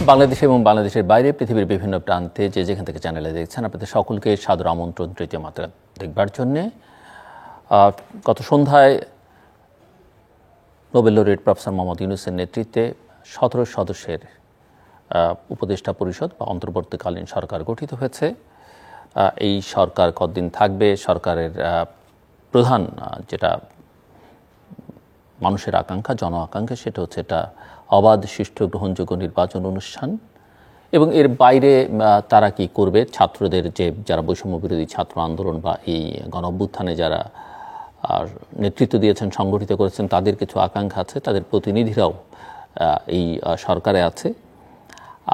বাংলাদেশে এবং বাংলাদেশের বাইরে পৃথিবীর বিভিন্ন প্রান্তে যে যেখান থেকে চ্যানেলে দেখছেন, আপনাদের সকলকে সাদর আমন্ত্রণ তৃতীয় মাত্রা দেখবার জন্যে। গত সন্ধ্যায় নোবেল লরিয়েট প্রফেসর মোহাম্মদ ইউনূসের নেতৃত্বে 17 সদস্যের উপদেষ্টা পরিষদ বা অন্তর্বর্তীকালীন সরকার গঠিত হয়েছে। এই সরকার কতদিন থাকবে, সরকারের প্রধান যেটা মানুষের আকাঙ্ক্ষা, জন আকাঙ্ক্ষা, সেটা হচ্ছে এটা অবাধ, সুষ্ঠু, গ্রহণযোগ্য নির্বাচন অনুষ্ঠান। এবং এর বাইরে তারা কি করবে, ছাত্রদের যারা বৈষম্য বিরোধী ছাত্র আন্দোলন বা এই গণ অভ্যুত্থানে যারা নেতৃত্ব দিয়েছেন, সংগঠিত করেছেন, তাদের কিছু আকাঙ্ক্ষা আছে, তাদের প্রতিনিধিরাও এই সরকারে আছে।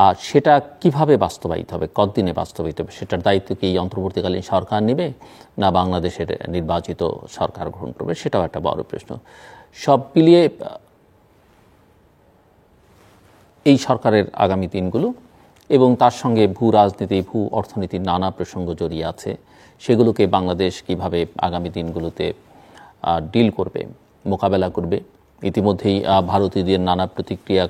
আর সেটা কিভাবে বাস্তবায়িত হবে, কতদিনে বাস্তবায়িত হবে, সেটার দায়িত্ব কি এই অন্তর্বর্তীকালীন সরকার নেবে না বাংলাদেশের নির্বাচিত সরকার গ্রহণ করবে, সেটাও একটা বড় প্রশ্ন। সব মিলিয়ে এই সরকারের আগামী দিনগুলো এবং তার সঙ্গে ভূ রাজনীতি, ভূ অর্থনীতির নানা প্রসঙ্গ জড়িয়ে আছে, সেগুলোকে বাংলাদেশ কিভাবে আগামী দিনগুলোতে ডিল করবে, মোকাবেলা করবে। ইতিমধ্যেই ভারতীয়দের নানা প্রতিক্রিয়া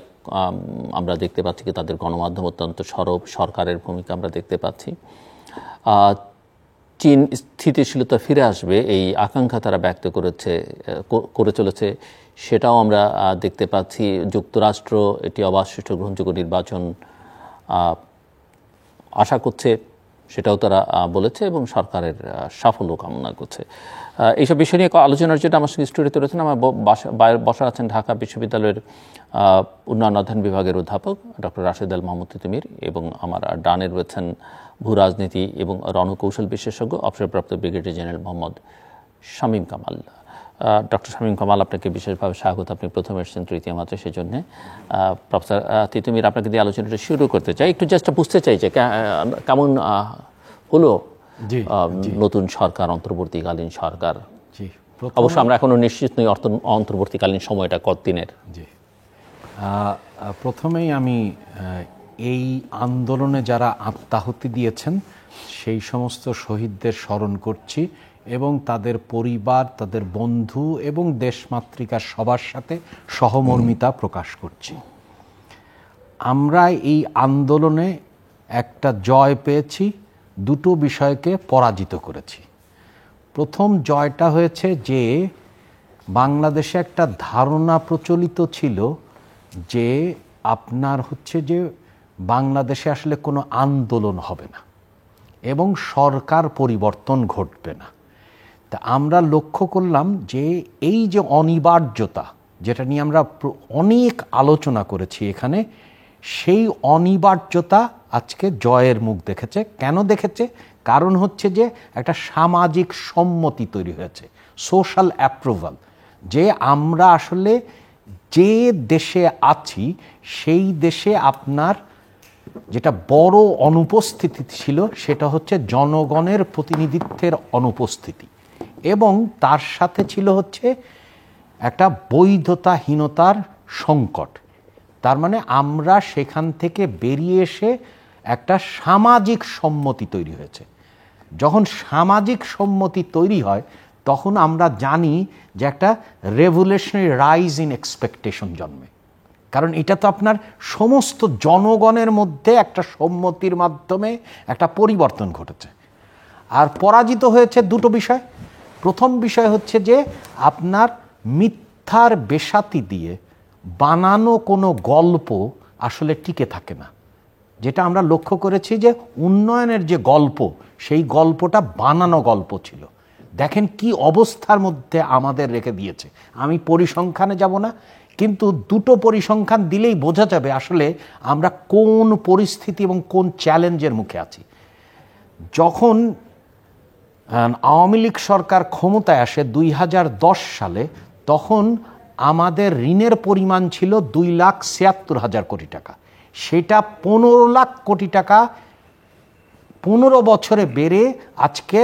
আমরা দেখতে পাচ্ছি, কি তাদের গণমাধ্যম অত্যন্ত সরব, সরকারের ভূমিকা আমরা দেখতে পাচ্ছি। চীন স্থিতিশীলতা ফিরে আসবে এই আকাঙ্ক্ষা তারা ব্যক্ত করে চলেছে, সেটাও আমরা দেখতে পাচ্ছি। যুক্তরাষ্ট্র এটি অবাধ, সুষ্ঠু, গ্রহণযোগ্য নির্বাচন আশা করছে, সেটাও তারা বলেছে এবং সরকারের সাফল্য কামনা করছে। এইসব বিষয় নিয়ে আলোচনার জন্য আমার সঙ্গে স্টুডিওতে রয়েছেন, আমার বসা আছেন ঢাকা বিশ্ববিদ্যালয়ের উন্নয়ন অধ্যয়ন বিভাগের অধ্যাপক ডক্টর রাশেদ আল মাহমুদ তিতুমীর, এবং আমার ডানে রয়েছেন ভূ রাজনীতি এবং রণকৌশল বিশেষজ্ঞ অবসরপ্রাপ্ত brigadier general Mohammad Shamim Kamal. Doctor Shamim Kamal, আপনাকে বিশেষভাবে স্বাগত। আপনি প্রথম এসেছেন তৃতীয় মাত্রায়, সেই জন্যে প্রফেসর তিতুমীর, আপনাকে দিয়ে আলোচনাটা শুরু করতে চাই। একটু জাস্ট বুঝতে চাই যে কেমন হলো নতুন সরকার, অন্তর্বর্তীকালীন সরকার। অবশ্য আমরা এখনো নিশ্চিত নই অন্তর্বর্তীকালীন সময়টা কতদিনের। প্রথমেই আমি এই আন্দোলনে যারা আত্মাহুতি দিয়েছেন সেই সমস্ত শহীদদের স্মরণ করছি এবং তাদের পরিবার, তাদের বন্ধু এবং দেশমাতৃকার সবার সাথে সহমর্মিতা প্রকাশ করছি। আমরা এই আন্দোলনে একটা জয় পেয়েছি, দুটো বিষয়কে পরাজিত করেছি। প্রথম জয়টা হয়েছে যে বাংলাদেশে একটা ধারণা প্রচলিত ছিল যে আপনার হচ্ছে যে বাংলাদেশে আসলে কোনো আন্দোলন হবে না এবং সরকার পরিবর্তন ঘটবে না। তা আমরা লক্ষ্য করলাম যে এই যে অনিবার্যতা, যেটা নিয়ে আমরা অনেক আলোচনা করেছি এখানে, সেই অনিবার্যতা আজকে জয়ের মুখ দেখেছে। কেন দেখেছে? কারণ হচ্ছে যে একটা সামাজিক সম্মতি তৈরি হয়েছে, সোশ্যাল অ্যাপ্রুভাল, যে আমরা আসলে যে দেশে আছি সেই দেশে আপনার যেটা বড় অনুপস্থিতি ছিল সেটা হচ্ছে জনগণের প্রতিনিধিত্বের অনুপস্থিতি, এবং তার সাথে ছিল হচ্ছে একটা বৈধতাহীনতার সংকট। তার মানে আমরা সেখান থেকে বেরিয়ে এসে একটা সামাজিক সম্মতি তৈরি হয়েছে। যখন সামাজিক সম্মতি তৈরি হয় তখন আমরা জানি যে একটা রেভলিউশনারি রাইজ ইন এক্সপেকটেশন জন্মে, কারণ এটা তো আপনার সমস্ত জনগণের মধ্যে একটা সম্মতির মাধ্যমে একটা পরিবর্তন ঘটেছে। আর পরাজিত হয়েছে দুটো বিষয়। প্রথম বিষয় হচ্ছে যে আপনার মিথ্যার বেসাতি দিয়ে বানানো কোনো গল্প আসলে টিকে থাকে না। যেটা আমরা লক্ষ্য করেছি যে উন্নয়নের যে গল্প, সেই গল্পটা বানানো গল্প ছিল। দেখেন কি অবস্থার মধ্যে আমাদের রেখে দিয়েছে। আমি পরিসংখ্যানে যাব না, কিন্তু দুটো পরিসংখ্যান দিলেই বোঝা যাবে আসলে আমরা কোন পরিস্থিতি এবং কোন চ্যালেঞ্জের মুখে আছি। যখন আওয়ামী লীগ সরকার ক্ষমতায় আসে 2010 সালে, তখন আমাদের ঋণের পরিমাণ ছিল 2,76,000 কোটি টাকা। সেটা 15 লাখ কোটি টাকা 15 বছরে বেড়ে আজকে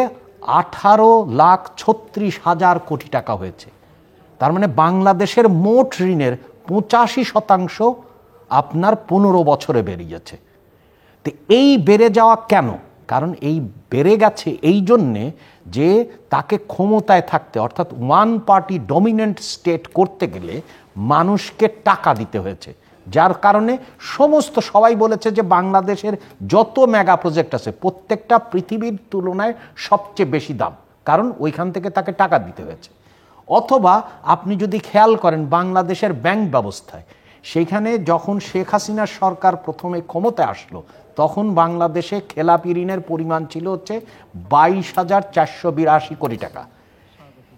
18,36,000 কোটি টাকা হয়েছে। তার মানে বাংলাদেশের মোট ঋণের 85% আপনার 15 বছরে বেড়ে গেছে। তো এই বেড়ে যাওয়া কেন? কারণ এই বেড়ে গেছে এই জন্যে যে তাকে ক্ষমতায় থাকতে, অর্থাৎ ওয়ান পার্টি ডমিনেন্ট স্টেট করতে গেলে মানুষকে টাকা দিতে হয়েছে। যার কারণে সমস্ত সবাই বলেছে যে বাংলাদেশের যত মেগা প্রজেক্ট আছে প্রত্যেকটা পৃথিবীর তুলনায় সবচেয়ে বেশি দাম, কারণ ওইখান থেকে তাকে টাকা দিতে হয়েছে। অথবা আপনি যদি খেয়াল করেন বাংলাদেশের ব্যাংক ব্যবস্থায়, সেইখানে যখন শেখ হাসিনার সরকার প্রথমে ক্ষমতায় আসলো তখন বাংলাদেশে খেলাপি ঋণের পরিমাণ ছিল হচ্ছে 22,482 কোটি টাকা।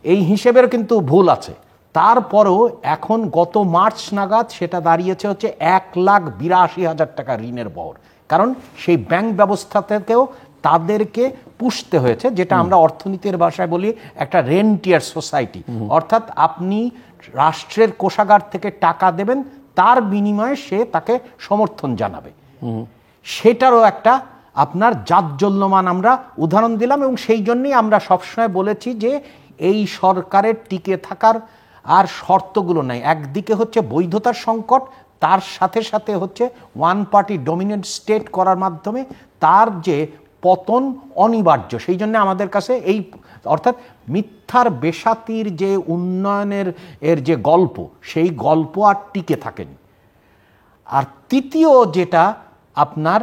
এই হিসেবের কিন্তু ভুল আছে। তারপরও এখন গত মার্চ নাগাদ সেটা দাঁড়িয়েছে হচ্ছে 1,82,000 টাকা ঋণের বহর, কারণ সেই ব্যাংক ব্যবস্থা থেকেও তাদেরকে পুষতে হয়েছে, যেটা আমরা অর্থনীতির ভাষায় বলি একটা রেন্টিয়ার সোসাইটি, অর্থাৎ আপনি রাষ্ট্রের কোষাগার থেকে টাকা দেবেন, তার বিনিময়ে সে তাকে সমর্থন জানাবে। সেটারও একটা আপনার জাজ্জল্যমান আমরা উদাহরণ দিলাম, এবং সেই জন্যই আমরা সবসময় বলেছি যে এই সরকারের টিকে থাকার আর শর্তগুলো নাই। একদিকে হচ্ছে বৈধতার সংকট, তার সাথে সাথে হচ্ছে ওয়ান পার্টি ডমিনেন্ট স্টেট করার মাধ্যমে তার যে পতন অনিবার্য। সেই জন্য আমাদের কাছে এই অর্থাৎ মিথ্যার বেসাতির যে উন্নয়নের এর যে গল্প, সেই গল্প আর টিকে থাকেনি। আর তৃতীয় যেটা আপনার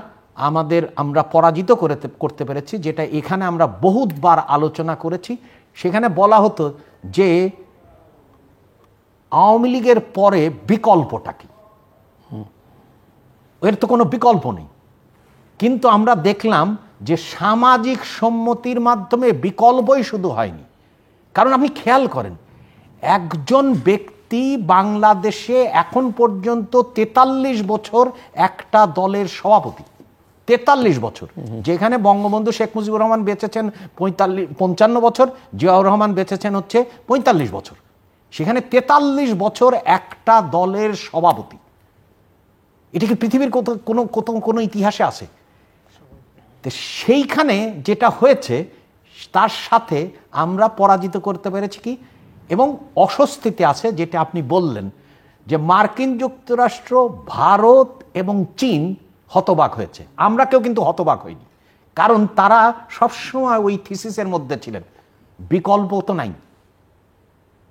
আমরা পরাজিত করতে পেরেছি, যেটা এখানে আমরা বহুতবার আলোচনা করেছি, সেখানে বলা হতো যে আওয়ামী লীগের পরে বিকল্পটা কি, এর তো কোনো বিকল্প নেই। কিন্তু আমরা দেখলাম যে সামাজিক সম্মতির মাধ্যমে বিকল্পই শুধু হয়নি, কারণ আপনি খেয়াল করেন একজন ব্যক্তি বাংলাদেশে এখন পর্যন্ত 43 বছর একটা দলের সভাপতি, 43 বছর, যেখানে বঙ্গবন্ধু শেখ মুজিবুর রহমান বেঁচেছেন 55 বছর, জিয়াউর রহমান বেঁচেছেন হচ্ছে 45 বছর, সেখানে 43 বছর একটা দলের সভাপতি। এটা কি পৃথিবীর কোনো ইতিহাসে আছে? তো সেইখানে যেটা হয়েছে তার সাথে আমরা পরাজিত করতে পেরেছি কি, এবং অস্বস্তিতে আছে যেটা আপনি বললেন যে মার্কিন যুক্তরাষ্ট্র, ভারত এবং চীন হতবাক হয়েছে। আমরা কেউ কিন্তু হতবাক হইনি, কারণ তারা সবসময় ওই থিসিসের মধ্যে ছিলেন, বিকল্প তো নাই।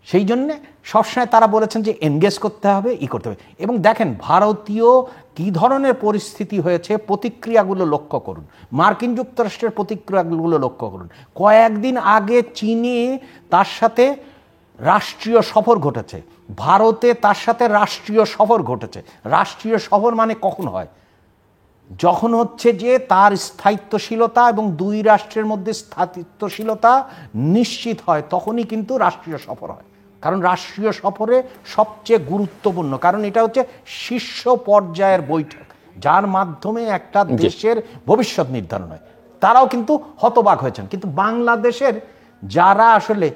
সেই জন্যে সবসময় তারা বলেছেন যে এনগেজ করতে হবে, করতে হবে। এবং দেখেন ভারতীয় কি ধরনের পরিস্থিতি হয়েছে, প্রতিক্রিয়াগুলো লক্ষ্য করুন, মার্কিন যুক্তরাষ্ট্রের প্রতিক্রিয়াগুলো লক্ষ্য করুন। কয়েকদিন আগে চীনে তার সাথে রাষ্ট্রীয় সফর ঘটেছে, ভারতে তার সাথে রাষ্ট্রীয় সফর ঘটেছে। রাষ্ট্রীয় সফর মানে কখন হয়? যখন হচ্ছে যে তার স্থায়িত্বশীলতা এবং দুই রাষ্ট্রের মধ্যে স্থায়িত্বশীলতা নিশ্চিত হয়, তখনই কিন্তু রাষ্ট্রীয় সফর হয়। কারণ রাষ্ট্রীয় সফরে সবচেয়ে গুরুত্বপূর্ণ, কারণ এটা হচ্ছে শীর্ষ পর্যায়ের বৈঠক, যার মাধ্যমে একটা দেশের ভবিষ্যৎ নির্ধারণ হয়। তারাও কিন্তু হতবাক হয়েছেন। কিন্তু বাংলাদেশের যারা আসলে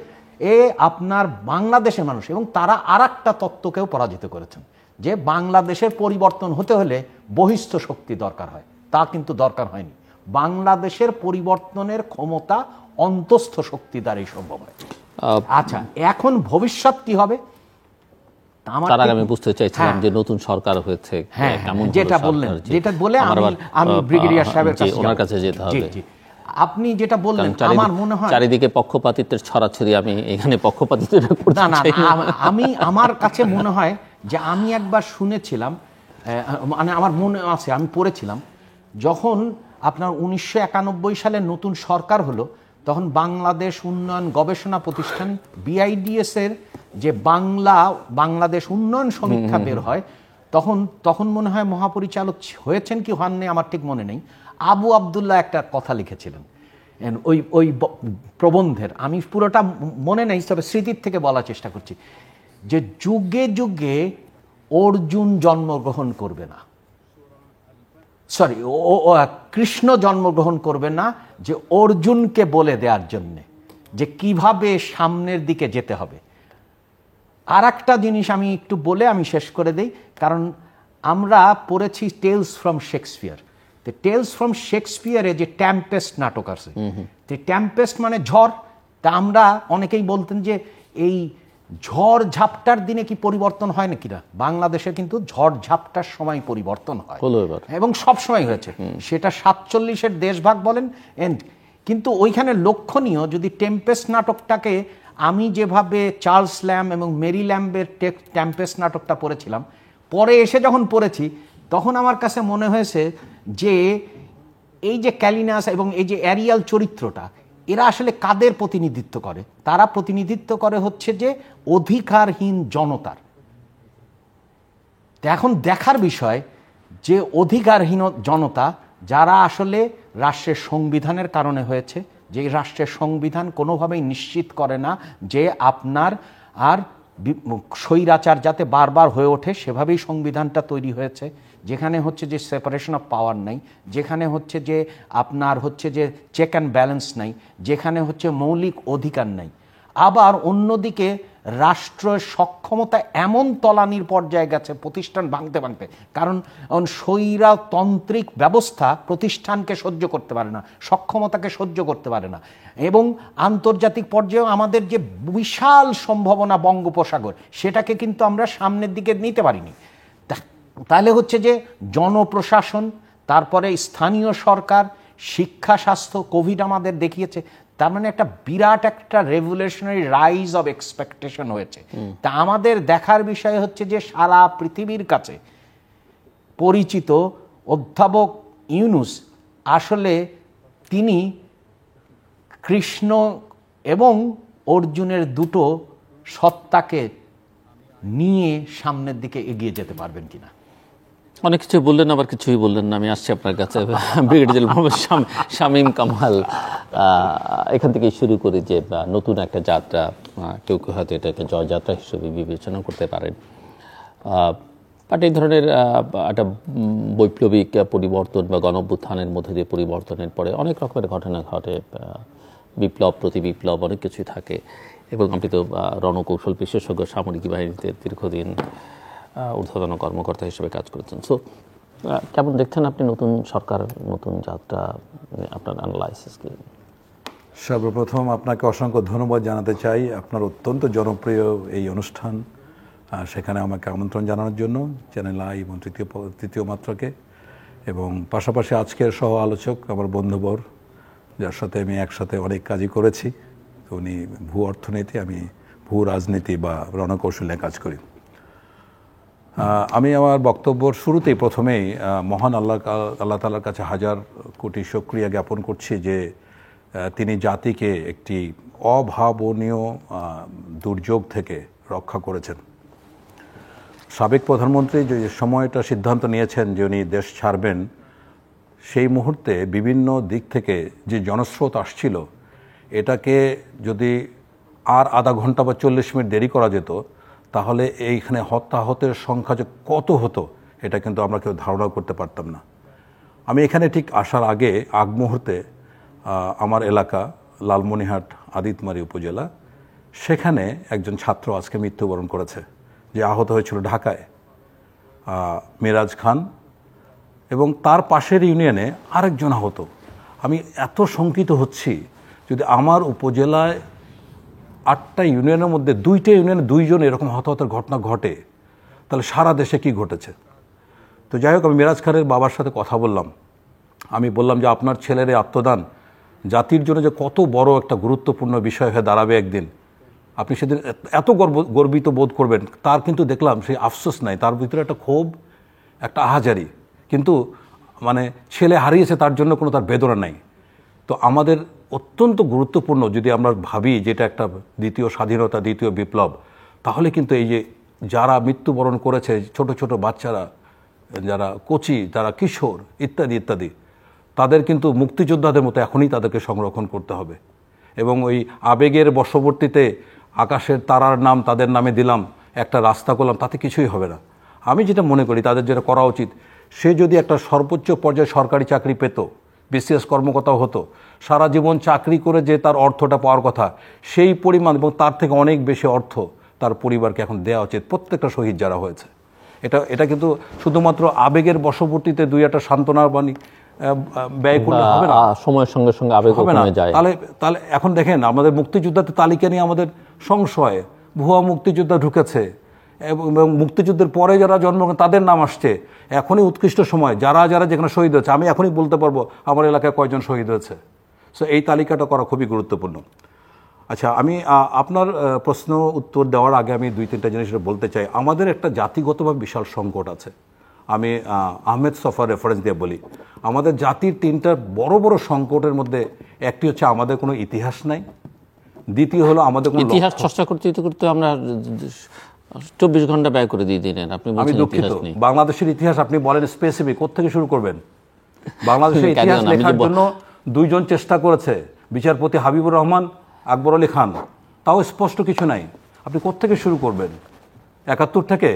আপনার বাংলাদেশের মানুষ, এবং তারা আর একটা তত্ত্বকেও পরাজিত করেছেন, যে বাংলাদেশের পরিবর্তন হতে হলে বহিস্থ শক্তি দরকার হয়, তা কিন্তু দরকার হয়নি। বাংলাদেশের পরিবর্তনের ক্ষমতা অন্তস্থ শক্তি দ্বারাই সম্ভব হয়। আচ্ছা, এখন ভবিষ্যৎ কি হবে? তার আগে আমি বুঝতে চাইছিলাম যে নতুন সরকার হয়েছে, কেমন যেটা বললেন, যেটা বলে আমি ব্রিগেডিয়ার সাহেবের ওনার কাছে যেতে হবে। আপনি যেটা বললেন, আমার মনে হয় চারিদিকে পক্ষপাতিত্বের ছড়াছড়ি, আমি এখানে পক্ষপাতিত্বটা করতে চাই না। আমার কাছে মনে হয় যে আমি একবার শুনেছিলাম, মানে আমার মনে আছে আমি পড়েছিলাম, যখন আপনার 1991 সালে নতুন সরকার হলো, তখন বাংলাদেশ উন্নয়ন গবেষণা প্রতিষ্ঠান BIDS এর যে বাংলাদেশ উন্নয়ন সমীক্ষা বের হয়, তখন মনে হয় মহাপরিচালক হয়েছেন কি হননি আমার ঠিক মনে নেই, আবু আবদুল্লাহ একটা কথা লিখেছিলেন ওই প্রবন্ধের, আমি পুরোটা মনে নেই, তবে স্মৃতির থেকে বলার চেষ্টা করছি, যে যুগে যুগে অর্জুন জন্মগ্রহণ করবে না, কৃষ্ণ জন্মগ্রহণ করবে না, যে অর্জুনকে বলে দেওয়ার জন্যে যে কিভাবে সামনের দিকে যেতে হবে। আর একটা জিনিস আমি একটু বলে আমি শেষ করে দেই, কারণ আমরা পড়েছি tales from Shakespeare. Tales from শেক্সপিয়ারে যে ট্যাম্পেস্ট নাটক আছে, ট্যাম্পেস্ট মানে ঝড়। তা আমরা অনেকেই বলতেন যে এই ঝড় ঝাপটার দিনে কি পরিবর্তন হয় নাকি না, বাংলাদেশে কিন্তু ঝড় ঝাপটার সময় পরিবর্তন হয়, এবং সব সময় হয়েছে। সেটা 47-এর দেশভাগ বলেন, কিন্তু ওইখানে লক্ষণীয়, যদি টেম্পেস্ট নাটকটাকে আমি যেভাবে চার্লস ল্যাম্ব এবং মেরি ল্যাম্বের টেম্পেস্ট নাটকটা পড়েছিলাম, পরে এসে যখন পড়েছি তখন আমার কাছে মনে হয়েছে যে এই যে ক্যালিনাস এবং এই যে অ্যারিয়াল চরিত্রটা, এরা আসলে কাদের প্রতিনিধিত্ব করে? তারা প্রতিনিধিত্ব করে হচ্ছে যে অধিকারহীন জনতার। এখন দেখার বিষয় যে অধিকারহীন জনতা যারা আসলে রাষ্ট্রের সংবিধানের কারণে হয়েছে, যে রাষ্ট্রের সংবিধান কোনোভাবেই নিশ্চিত করে না যে আপনার আর স্বৈরাচার যাতে বারবার হয়ে ওঠে, সেভাবেই সংবিধানটা তৈরি হয়েছে, যেখানে হচ্ছে যে সেপারেশন অফ পাওয়ার নাই, যেখানে হচ্ছে যে আপনার হচ্ছে যে চেক অ্যান্ড ব্যালেন্স নাই, যেখানে হচ্ছে মৌলিক অধিকার নাই। আবার অন্যদিকে রাষ্ট্রের সক্ষমতা এমন তলানির পর্যায়ে গেছে প্রতিষ্ঠান ভাঙতে ভাঙতে, কারণ স্বৈরতান্ত্রিক ব্যবস্থা প্রতিষ্ঠানকে সহ্য করতে পারে না, সক্ষমতাকে সহ্য করতে পারে না। এবং আন্তর্জাতিক পর্যায়েও আমাদের যে বিশাল সম্ভাবনা বঙ্গোপসাগর, সেটাকে কিন্তু আমরা সামনের দিকে নিতে পারিনি। তাহলে হচ্ছে যে জনপ্রশাসন, তারপরে স্থানীয় সরকার, শিক্ষা, স্বাস্থ্য, কোভিড আমাদের দেখিয়েছে। তার মানে একটা বিরাট একটা রেভলিউশনারি রাইজ অফ এক্সপেকটেশন হয়েছে। তা আমাদের দেখার বিষয় হচ্ছে যে সারা পৃথিবীর কাছে পরিচিত অধ্যাপক ইউনূস আসলে তিনি কৃষ্ণ এবং অর্জুনের দুটো সত্তাকে নিয়ে সামনের দিকে এগিয়ে যেতে পারবেন কিনা। অনেক কিছু বললেন, আবার কিছুই বললেন না। আমি আসছি আপনার কাছে। ব্রিগেডিয়ার মোহাম্মদ শামীম কামাল, এখান থেকে শুরু করি যে নতুন একটা যাত্রা, কেউ কেউ হয়তো এটাকে জয়যাত্রা হিসেবে বিবেচনা করতে পারেন, বাট এই ধরনের একটা বৈপ্লবিক পরিবর্তন বা গণঅভ্যুত্থানের মধ্যে দিয়ে পরিবর্তনের পরে অনেক রকমের ঘটনা ঘটে, বিপ্লব, প্রতি বিপ্লব, অনেক কিছুই থাকে। এবং আপনি তো রণকৌশল বিশেষজ্ঞ, সামরিক বাহিনীতে দীর্ঘদিন ঊর্ধ্বতন কর্মকর্তা হিসেবে কাজ করেছেন। সো কেমন দেখছেন আপনি নতুন সরকার, নতুন যাত্রা, আপনার অ্যানালাইসিস কি? সর্বপ্রথম আপনাকে অসংখ্য ধন্যবাদ জানাতে চাই আপনার অত্যন্ত জনপ্রিয় এই অনুষ্ঠান, সেখানে আমাকে আমন্ত্রণ জানানোর জন্য, চ্যানেল আই এবং তৃতীয় মাত্রাকে, এবং পাশাপাশি আজকের সহ আলোচক আমার বন্ধুবর, যার সাথে আমি একসাথে অনেক কাজই করেছি। তো উনি ভূ অর্থনীতি, আমি ভূ রাজনীতি বা রণকৌশল নিয়ে কাজ করি। আমি আমার বক্তব্যর শুরুতেই প্রথমেই মহান আল্লাহ তাআলার কাছে হাজার কোটি শুকরিয়া জ্ঞাপন করছি যে তিনি জাতিকে একটি অভাবনীয় দুর্যোগ থেকে রক্ষা করেছেন। সাবেক প্রধানমন্ত্রী যে সময়টা সিদ্ধান্ত নিয়েছেন যে উনি দেশ ছাড়বেন, সেই মুহূর্তে বিভিন্ন দিক থেকে যে জনস্রোত আসছিল, এটাকে যদি আর আধা ঘন্টা বা 40 মিনিট দেরি করা যেত, তাহলে এইখানে হতাহতের সংখ্যা যে কত হতো, এটা কিন্তু আমরা কেউ ধারণা করতে পারতাম না। আমি এখানে ঠিক আসার আগ মুহূর্তে আমার এলাকা লালমনিরহাট আদিতমারী উপজেলা, সেখানে একজন ছাত্র আজকে মৃত্যুবরণ করেছে, যে আহত হয়েছিল ঢাকায়, মিরাজ খান, এবং তার পাশের ইউনিয়নে আরেকজন আহত। আমি এত শঙ্কিত হচ্ছি, যদি আমার উপজেলায় 8টা ইউনিয়নের মধ্যে 2টা ইউনিয়নে 2 জন এরকম হতাহতের ঘটনা ঘটে, তাহলে সারা দেশে কি ঘটেছে। তো যাই হোক, আমি মিরাজ খানের বাবার সাথে কথা বললাম। আমি বললাম যে আপনার ছেলের আত্মদান জাতির জন্য যে কত বড় একটা গুরুত্বপূর্ণ বিষয় হয়ে দাঁড়াবে একদিন, আপনি সেদিন এত গর্বিত বোধ করবেন। তার কিন্তু দেখলাম সেই আফসোস নাই, তার ভিতরে একটা ক্ষোভ, একটা আহাজারি, কিন্তু মানে ছেলে হারিয়েছে তার জন্য কোনো তার বেদনা নাই। তো আমাদের অত্যন্ত গুরুত্বপূর্ণ, যদি আমরা ভাবি যেটা একটা দ্বিতীয় স্বাধীনতা, দ্বিতীয় বিপ্লব, তাহলে কিন্তু এই যে যারা মৃত্যুবরণ করেছে, ছোট ছোট বাচ্চারা, যারা কচি, যারা কিশোর ইত্যাদি ইত্যাদি, তাদের কিন্তু মুক্তিযোদ্ধাদের মতো এখনই তাদেরকে সংরক্ষণ করতে হবে। এবং ওই আবেগের বশবর্তীতে আকাশের তারার নাম তাদের নামে দিলাম, একটা রাস্তা করলাম, তাতে কিছুই হবে না। আমি যেটা মনে করি তাদের যেটা করা উচিত, সে যদি একটা সর্বোচ্চ পর্যায়ে সরকারি চাকরি পেত, বিসিএস কর্মকর্তাও হতো, সারা জীবন চাকরি করে যে তার অর্থটা পাওয়ার কথা, সেই পরিমাণ এবং তার থেকে অনেক বেশি অর্থ তার পরিবারকে এখন দেওয়া উচিত, প্রত্যেকটা শহীদ যারা হয়েছে। এটা কিন্তু শুধুমাত্র আবেগের বশবর্তীতে 2-1 সান্ত্বনার বাণী ব্যয় করলে হবে না, সময়ের সঙ্গে সঙ্গে আবেগ কমে যায়। তাহলে এখন দেখেন আমাদের মুক্তিযোদ্ধাদের তালিকা নিয়ে আমাদের সংশয়, ভুয়া মুক্তিযোদ্ধা ঢুকেছে, এবং মুক্তিযুদ্ধের পরে যারা জন্মগ্রহণ তাদের নাম আসছে। এখনই উৎকৃষ্ট সময়, যারা যারা যেখানে শহীদ হয়েছে, আমি এখনই বলতে পারবো আমার এলাকায় কয়জন শহীদ হয়েছে। সো এই তালিকাটা করা খুবই গুরুত্বপূর্ণ। আচ্ছা, আমি আপনার প্রশ্ন উত্তর দেওয়ার আগে আমি 2-3টা জিনিস বলতে চাই। আমাদের একটা জাতিগতভাবে বিশাল সংকট আছে। আমি আহমেদ সফার রেফারেন্স দিয়ে বলি, আমাদের জাতির 3টা বড় বড় সংকটের মধ্যে একটি হচ্ছে আমাদের কোনো ইতিহাস নাই, দ্বিতীয় হলো আমাদের কোনো ইতিহাস চর্চা করতে করতে আমরা 24 ঘন্টা ব্যয় করে দিয়ে দিলেন। আপনি আমি বলছেন দুঃখিত, ইতিহাস নেই। বাংলাদেশের ইতিহাস আপনি বলেন স্পেসিফিক কোত্থেকে শুরু করবেন? বাংলাদেশের ইতিহাস আমি লেখার যে জন্য 2 জন চেষ্টা করেছে, বিচারপতি হাবিবুর রহমান, আকবর আলী খান, তাও স্পষ্ট কিছু নাই। আপনি কোত্থেকে শুরু করবেন? 71 থেকে?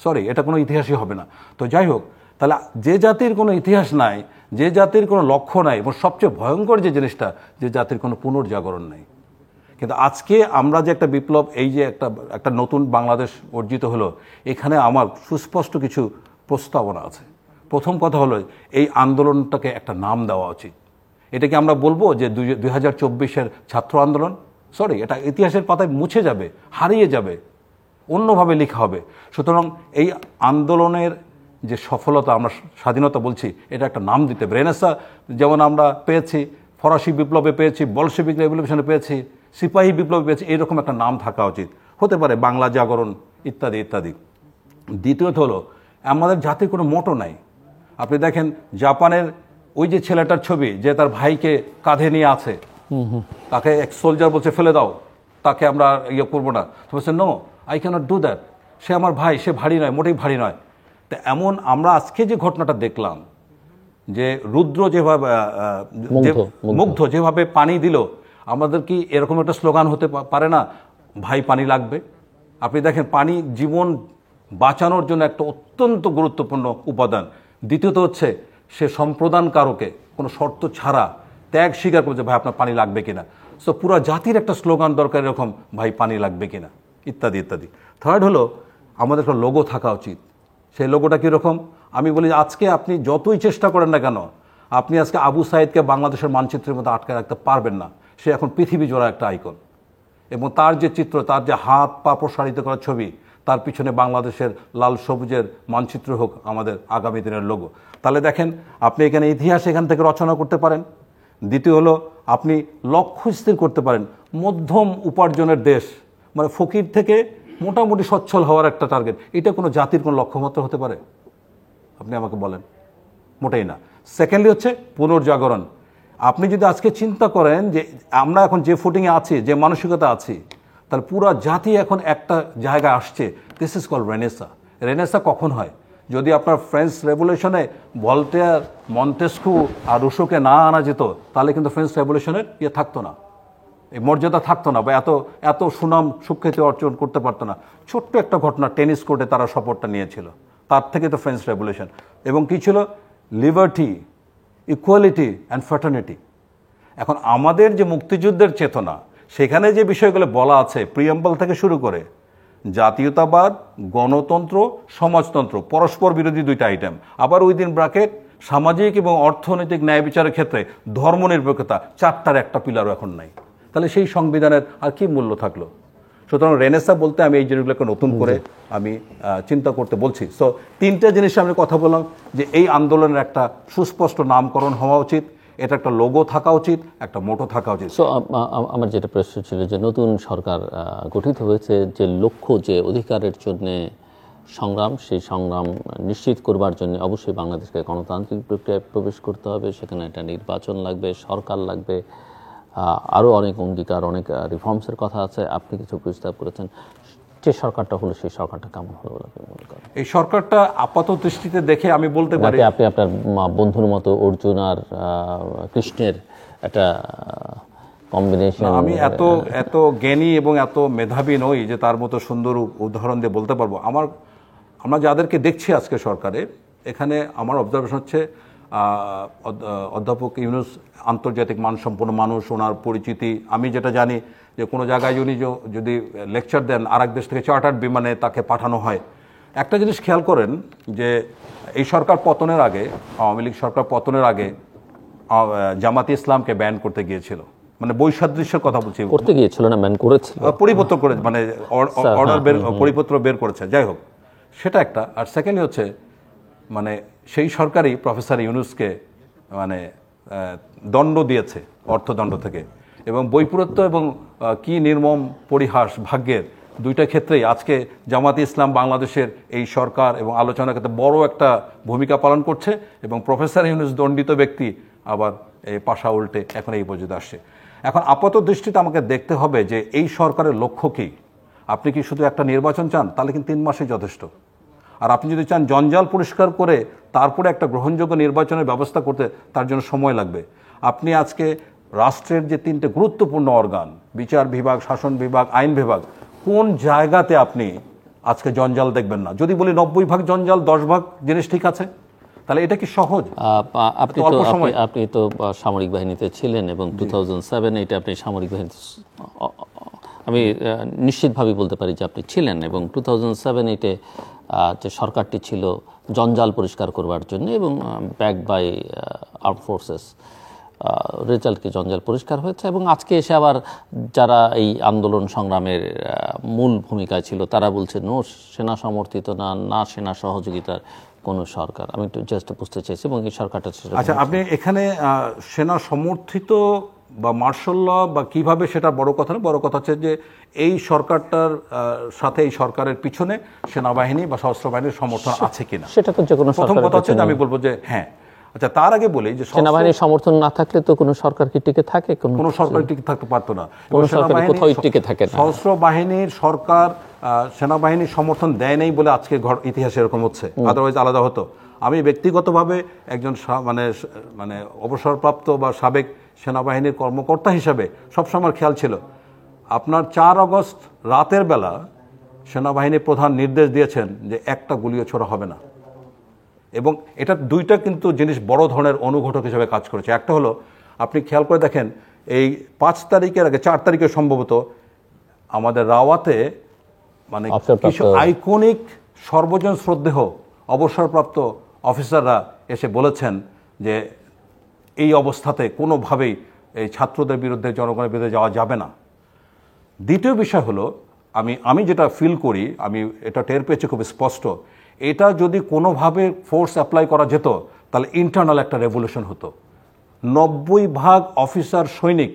সরি, এটা কোনো ইতিহাসই হবে না। তো যাই হোক, তাহলে যে জাতির কোনো ইতিহাস নাই, যে জাতির কোনো লক্ষ্য নাই, এবং সবচেয়ে ভয়ঙ্কর যে জিনিসটা, যে জাতির কোনো পুনর্জাগরণ নাই। কিন্তু আজকে আমরা যে একটা বিপ্লব, এই যে একটা নতুন বাংলাদেশ অর্জিত হলো, এখানে আমার সুস্পষ্ট কিছু প্রস্তাবনা আছে। প্রথম কথা হলো, এই আন্দোলনটাকে একটা নাম দেওয়া উচিত। এটাকে আমরা বলবো যে 2024-এর ছাত্র আন্দোলন? সরি, এটা ইতিহাসের পাতায় মুছে যাবে, হারিয়ে যাবে, অন্যভাবে লেখা হবে। সুতরাং এই আন্দোলনের যে সফলতা, আমরা স্বাধীনতা বলছি, এটা একটা নাম দিতে হবে। রেনেসাঁ যেমন আমরা পেয়েছি, ফরাসি বিপ্লবে পেয়েছি, বলশেভিক রেভলিউশনে পেয়েছি, সিপাহী বিপ্লবে পেয়েছি, এইরকম একটা নাম থাকা উচিত। হতে পারে বাংলা জাগরণ ইত্যাদি ইত্যাদি। দ্বিতীয়ত হলো, আমাদের জাতির কোনো মোটো নাই। আপনি দেখেন জাপানের ওই যে ছেলেটার ছবি, যে তার ভাইকে কাঁধে নিয়ে আছে, তাকে এক সোলজার বলছে ফেলে দাও, তাকে আমরা করবো না। তো বলছে no, I cannot do that, সে আমার ভাই, সে ভারী নয়, মোটেই ভারী নয়। তো এমন আমরা আজকে যে ঘটনাটা দেখলাম, যে রুদ্র যেভাবে মুগ্ধ যেভাবে পানি দিল, আমাদের কি এরকম একটা স্লোগান হতে পারে না, ভাই পানি লাগবে? আপনি দেখেন, পানি জীবন বাঁচানোর জন্য একটা অত্যন্ত গুরুত্বপূর্ণ উপাদান। দ্বিতীয়ত হচ্ছে, সে সম্প্রদানকারকে কোনো শর্ত ছাড়া ত্যাগ স্বীকার করছে, ভাই আপনার পানি লাগবে কিনা। সো পুরো জাতির একটা স্লোগান দরকার এরকম, ভাই পানি লাগবে কিনা, ইত্যাদি ইত্যাদি। থার্ড হলো, আমাদের একটা লোগো থাকা উচিত। সেই লোগোটা কীরকম? আমি বলি, আজকে আপনি যতই চেষ্টা করেন না কেন, আপনি আজকে আবু সাইদকে বাংলাদেশের মানচিত্রের মধ্যে আটকে রাখতে পারবেন না। সে এখন পৃথিবী জোড়া একটা আইকন, এবং তার যে চিত্র, তার যে হাত পা প্রসারিত করা ছবি, তার পিছনে বাংলাদেশের লাল সবুজের মানচিত্র হোক আমাদের আগামী দিনের লোগো। তাহলে দেখেন, আপনি এখানে ইতিহাস এখান থেকে রচনা করতে পারেন। দ্বিতীয় হলো, আপনি লক্ষ্য স্থির করতে পারেন, মধ্যম উপার্জনের দেশ, মানে ফকির থেকে মোটামুটি সচ্ছল হওয়ার একটা টার্গেট। এটা কোনো জাতির কোনো লক্ষ্যমাত্রা হতে পারে? আপনি আমাকে বলেন, মোটেই না। সেকেন্ডলি হচ্ছে পুনর্জাগরণ। আপনি যদি আজকে চিন্তা করেন যে আমরা এখন যে ফুটিংয়ে আছি, যে মানসিকতা আছি, তাহলে পুরো জাতি এখন একটা জায়গায় আসছে। This is call renaissance. Renaissance কখন হয়? যদি আপনার ফ্রেঞ্চ রেভলিউশনে ভলটেয়ার, মন্টেস্কু আর রুশোকে না আনা যেত, তাহলে কিন্তু ফ্রেঞ্চ রেভলিউশনের থাকতো না, এই মর্যাদা থাকতো না, বা এত সুনাম সুখ্যাতি অর্জন করতে পারতো না। ছোট্ট একটা ঘটনা, টেনিস কোর্টে তারা শপথটা নিয়েছিল, তার থেকে তো ফ্রেঞ্চ রেভলিউশন। এবং কী ছিল? Liberty, equality and fraternity. এখন আমাদের যে মুক্তিযুদ্ধের চেতনা, সেখানে যে বিষয়গুলো বলা আছে, প্রিয়াম্বল থেকে শুরু করে জাতীয়তাবাদ, গণতন্ত্র, সমাজতন্ত্র, পরস্পর বিরোধী 2টা আইটেম, আবার উইদিন ব্র্যাকেট সামাজিক এবং অর্থনৈতিক ন্যায় বিচারের ক্ষেত্রে ধর্মনিরপেক্ষতা, 4টার একটা পিলারও এখন নাই। তাহলে সেই সংবিধানের আর কি মূল্য থাকলো? সুতরাং রেনেসাঁ বলতে আমি এই জিনিসগুলোকে নতুন করে আমি চিন্তা করতে বলছি। সো 3টা জিনিস আমি কথা বললাম, যে এই আন্দোলনের একটা সুস্পষ্ট নামকরণ হওয়া উচিত, এটা একটা লোগো থাকা উচিত, একটা মোটো থাকা উচিত। সো আমার যেটা প্রশ্ন ছিল, যে নতুন সরকার গঠিত হয়েছে, যে লক্ষ্য, যে অধিকারের জন্য সংগ্রাম, সেই সংগ্রাম নিশ্চিত করবার জন্য অবশ্যই বাংলাদেশকে গণতান্ত্রিক প্রক্রিয়ায় প্রবেশ করতে হবে। সেখানে একটা নির্বাচন লাগবে, সরকার লাগবে, আরও অনেক অঙ্গীকার, অনেক রিফর্মসের কথা আছে। আপনি কিছু প্রস্তাব করেছেন। যে সরকারটা হলো, সেই সরকারটা কেমন হলো বলে আপনি মনে করেন? এই সরকারটা আপাত দৃষ্টিতে দেখে আমি বলতে পারি, আপনি আপনার বন্ধুর মতো অর্জুন আর কৃষ্ণের একটা কম্বিনেশন। আমি এত জ্ঞানী এবং এত মেধাবী নই যে তার মতো সুন্দর উদাহরণ দিয়ে বলতে পারবো। আমরা যাদেরকে দেখছি আজকে সরকারে, এখানে আমার অবজারভেশন হচ্ছে, অধ্যাপক ইউনূস আন্তর্জাতিক মানসম্পন্ন মানুষ, ওনার পরিচিতি। আমি যেটা জানি, যে কোনো জায়গায় উনি যদি লেকচার দেন, আরেক দেশ থেকে চার্টার্ড বিমানে তাকে পাঠানো হয়। একটা জিনিস খেয়াল করেন, যে এই সরকার পতনের আগে, আওয়ামী লীগ সরকার পতনের আগে জামাতে ইসলামকে ব্যান করতে গিয়েছিল, মানে বৈসাদৃশ্যের কথা বলছি, করতে গিয়েছিল না, ব্যান করেছিল, পরিপত্র করে, মানে অর্ডার পরিপত্র বের করেছে। যাই হোক, সেটা একটা। আর সেকেন্ডলি হচ্ছে, মানে সেই সরকারই প্রফেসর ইউনূসকে মানে দণ্ড দিয়েছে, অর্থদণ্ড থেকে। এবং বৈপরত্য এবং কি নির্মম পরিহাস ভাগ্যের দুইটা ক্ষেত্রেই আজকে জামাতে ইসলাম বাংলাদেশের এই সরকার এবং আলোচনার ক্ষেত্রে বড় একটা ভূমিকা পালন করছে এবং প্রফেসর ইউনূস দণ্ডিত ব্যক্তি আবার এই পাশা উল্টে এখন এই পর্যন্ত আসছে। এখন আপাত দৃষ্টিতে আমাকে দেখতে হবে যে এই সরকারের লক্ষ্য কী। আপনি কি শুধু একটা নির্বাচন চান? তাহলে কিন্তু 3 মাসই যথেষ্ট। আর আপনি যদি চান জঞ্জাল পরিষ্কার করে তারপরে একটা গ্রহণযোগ্য নির্বাচনের ব্যবস্থা করতে, তার জন্য সময় লাগবে। আপনি আজকে রাষ্ট্রের যে 3টে গুরুত্বপূর্ণ অর্গান, বিচার বিভাগ, শাসন বিভাগ, আইন বিভাগ, কোন জায়গাতে আপনি আজকে জঞ্জাল দেখবেন না? যদি বলি 90% জঞ্জাল, 10% জিনিস ঠিক আছে, তাহলে এটা কি সহজ? আপনি তো সামরিক বাহিনীতে ছিলেন এবং 2007 আপনি সামরিক বাহিনীতে, আমি নিশ্চিতভাবে বলতে পারি যে আপনি ছিলেন, এবং 2007 যে সরকারটি ছিল জঞ্জাল পরিষ্কার করবার জন্য এবং back by arm forces, result কি জঞ্জাল পরিষ্কার হয়েছে। এবং আজকে এসে আবার যারা এই আন্দোলন সংগ্রামের মূল ভূমিকায় ছিল তারা বলছে নো সেনা সমর্থিত না সেনা সহযোগিতার কোনো সরকার। আমি একটু জাস্ট বুঝতে চাইছি এবং এই সরকারটা। আচ্ছা, আপনি এখানে সেনা সমর্থিত বা মার্শাল ল বা কিভাবে, সেটা বড় কথা না। বড় কথা হচ্ছে যে এই সরকারটার সাথে, এই সরকারের পিছনে সেনাবাহিনী বা সশস্ত্র বাহিনীর সমর্থন আছে কিনা, সেটা তো যে কোনো প্রথম কথা হচ্ছে যে আমি বলবো যে হ্যাঁ। আচ্ছা, তার আগে বলি যে সেনাবাহিনীর সমর্থন না থাকলে তো কোনো সরকার কি টিকে থাকে? কোনো সরকার টিকে থাকতে পারতো না। কোথাও টিকে থাকে না। সশস্ত্র বাহিনীর সরকার সেনাবাহিনীর সমর্থন দেয় নাই বলে আজকে ইতিহাসে এরকম হচ্ছে, আদারওয়াইজ আলাদা হতো। আমি ব্যক্তিগতভাবে একজন মানে অবসরপ্রাপ্ত বা সাবেক সেনাবাহিনীর কর্মকর্তা হিসাবে সবসময় খেয়াল ছিল, আপনার 4 আগস্ট রাতের বেলা সেনাবাহিনীর প্রধান নির্দেশ দিয়েছেন যে একটা গুলিও ছোড়া হবে না। এবং এটা দুইটা কিন্তু জিনিস বড় ধরনের অনুঘটক হিসেবে কাজ করেছে। একটা হলো, আপনি খেয়াল করে দেখেন, এই 5 তারিখের আগে 4 তারিখে সম্ভবত আমাদের রাওয়াতে মানে কিছু আইকনিক সর্বজন শ্রদ্ধেয় অবসরপ্রাপ্ত অফিসাররা এসে বলেছেন যে এই অবস্থাতে কোনোভাবেই এই ছাত্রদের বিরুদ্ধে, জনগণের বিরুদ্ধে যাওয়া যাবে না। দ্বিতীয় বিষয় হলো, আমি যেটা ফিল করি, আমি এটা টের পেয়েছি খুব স্পষ্ট, এটা যদি কোনোভাবে ফোর্স অ্যাপ্লাই করা যেত তাহলে ইন্টারনাল একটা রেভলিউশন হতো। 90% অফিসার সৈনিক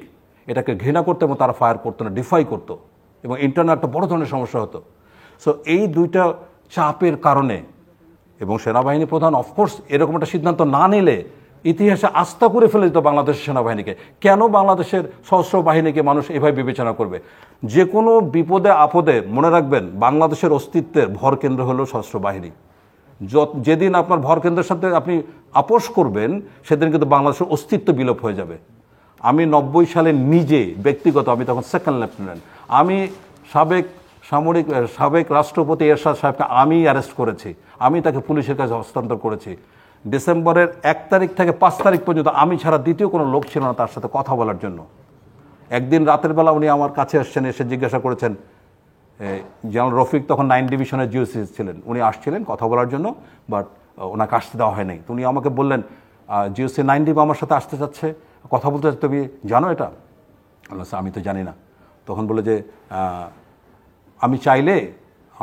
এটাকে ঘৃণা করতো এবং তারা ফায়ার করতো না, ডিফাই করতো, এবং ইন্টারনাল একটা বড় ধরনের সমস্যা হতো। সো এই দুইটা চাপের কারণে, এবং সেনাবাহিনী প্রধান অফকোর্স এরকম একটা সিদ্ধান্ত না নিলে ইতিহাসে আস্থা করে ফেলে দিত বাংলাদেশের সেনাবাহিনীকে। কেন বাংলাদেশের সশস্ত্র বাহিনীকে মানুষ এভাবে বিবেচনা করবে? যে কোনো বিপদে আপদে মনে রাখবেন, বাংলাদেশের অস্তিত্বের ভরকেন্দ্র হলো সশস্ত্র বাহিনী। যেদিন আপনার ভরকেন্দ্রের সাথে আপনি আপোষ করবেন, সেদিন কিন্তু বাংলাদেশের অস্তিত্ব বিলোপ হয়ে যাবে। আমি 90 সালে নিজে ব্যক্তিগত, আমি তখন সেকেন্ড লেফটেন্যান্ট, আমি সাবেক রাষ্ট্রপতি এরশাদ সাহেবকে আমি অ্যারেস্ট করেছি, আমি তাকে পুলিশের কাছে হস্তান্তর করেছি। ডিসেম্বরের 1 তারিখ থেকে 5 তারিখ পর্যন্ত আমি ছাড়া দ্বিতীয় কোনো লোক ছিল না তার সাথে কথা বলার জন্য। একদিন রাতের বেলা উনি আমার কাছে আসছেন, এসে জিজ্ঞাসা করেছেন, জেনারেল রফিক তখন 9 ডিভিশনের জিওসি ছিলেন, উনি আসছিলেন কথা বলার জন্য, বাট ওনাকে আসতে দেওয়া হয়নি। তো উনি আমাকে বললেন, জিওসি 9 ডিভ আমার সাথে আসতে চাচ্ছে, কথা বলতে চাচ্ছে, তুমি জানো এটা? আমি তো জানি না। তখন বলে যে আমি চাইলে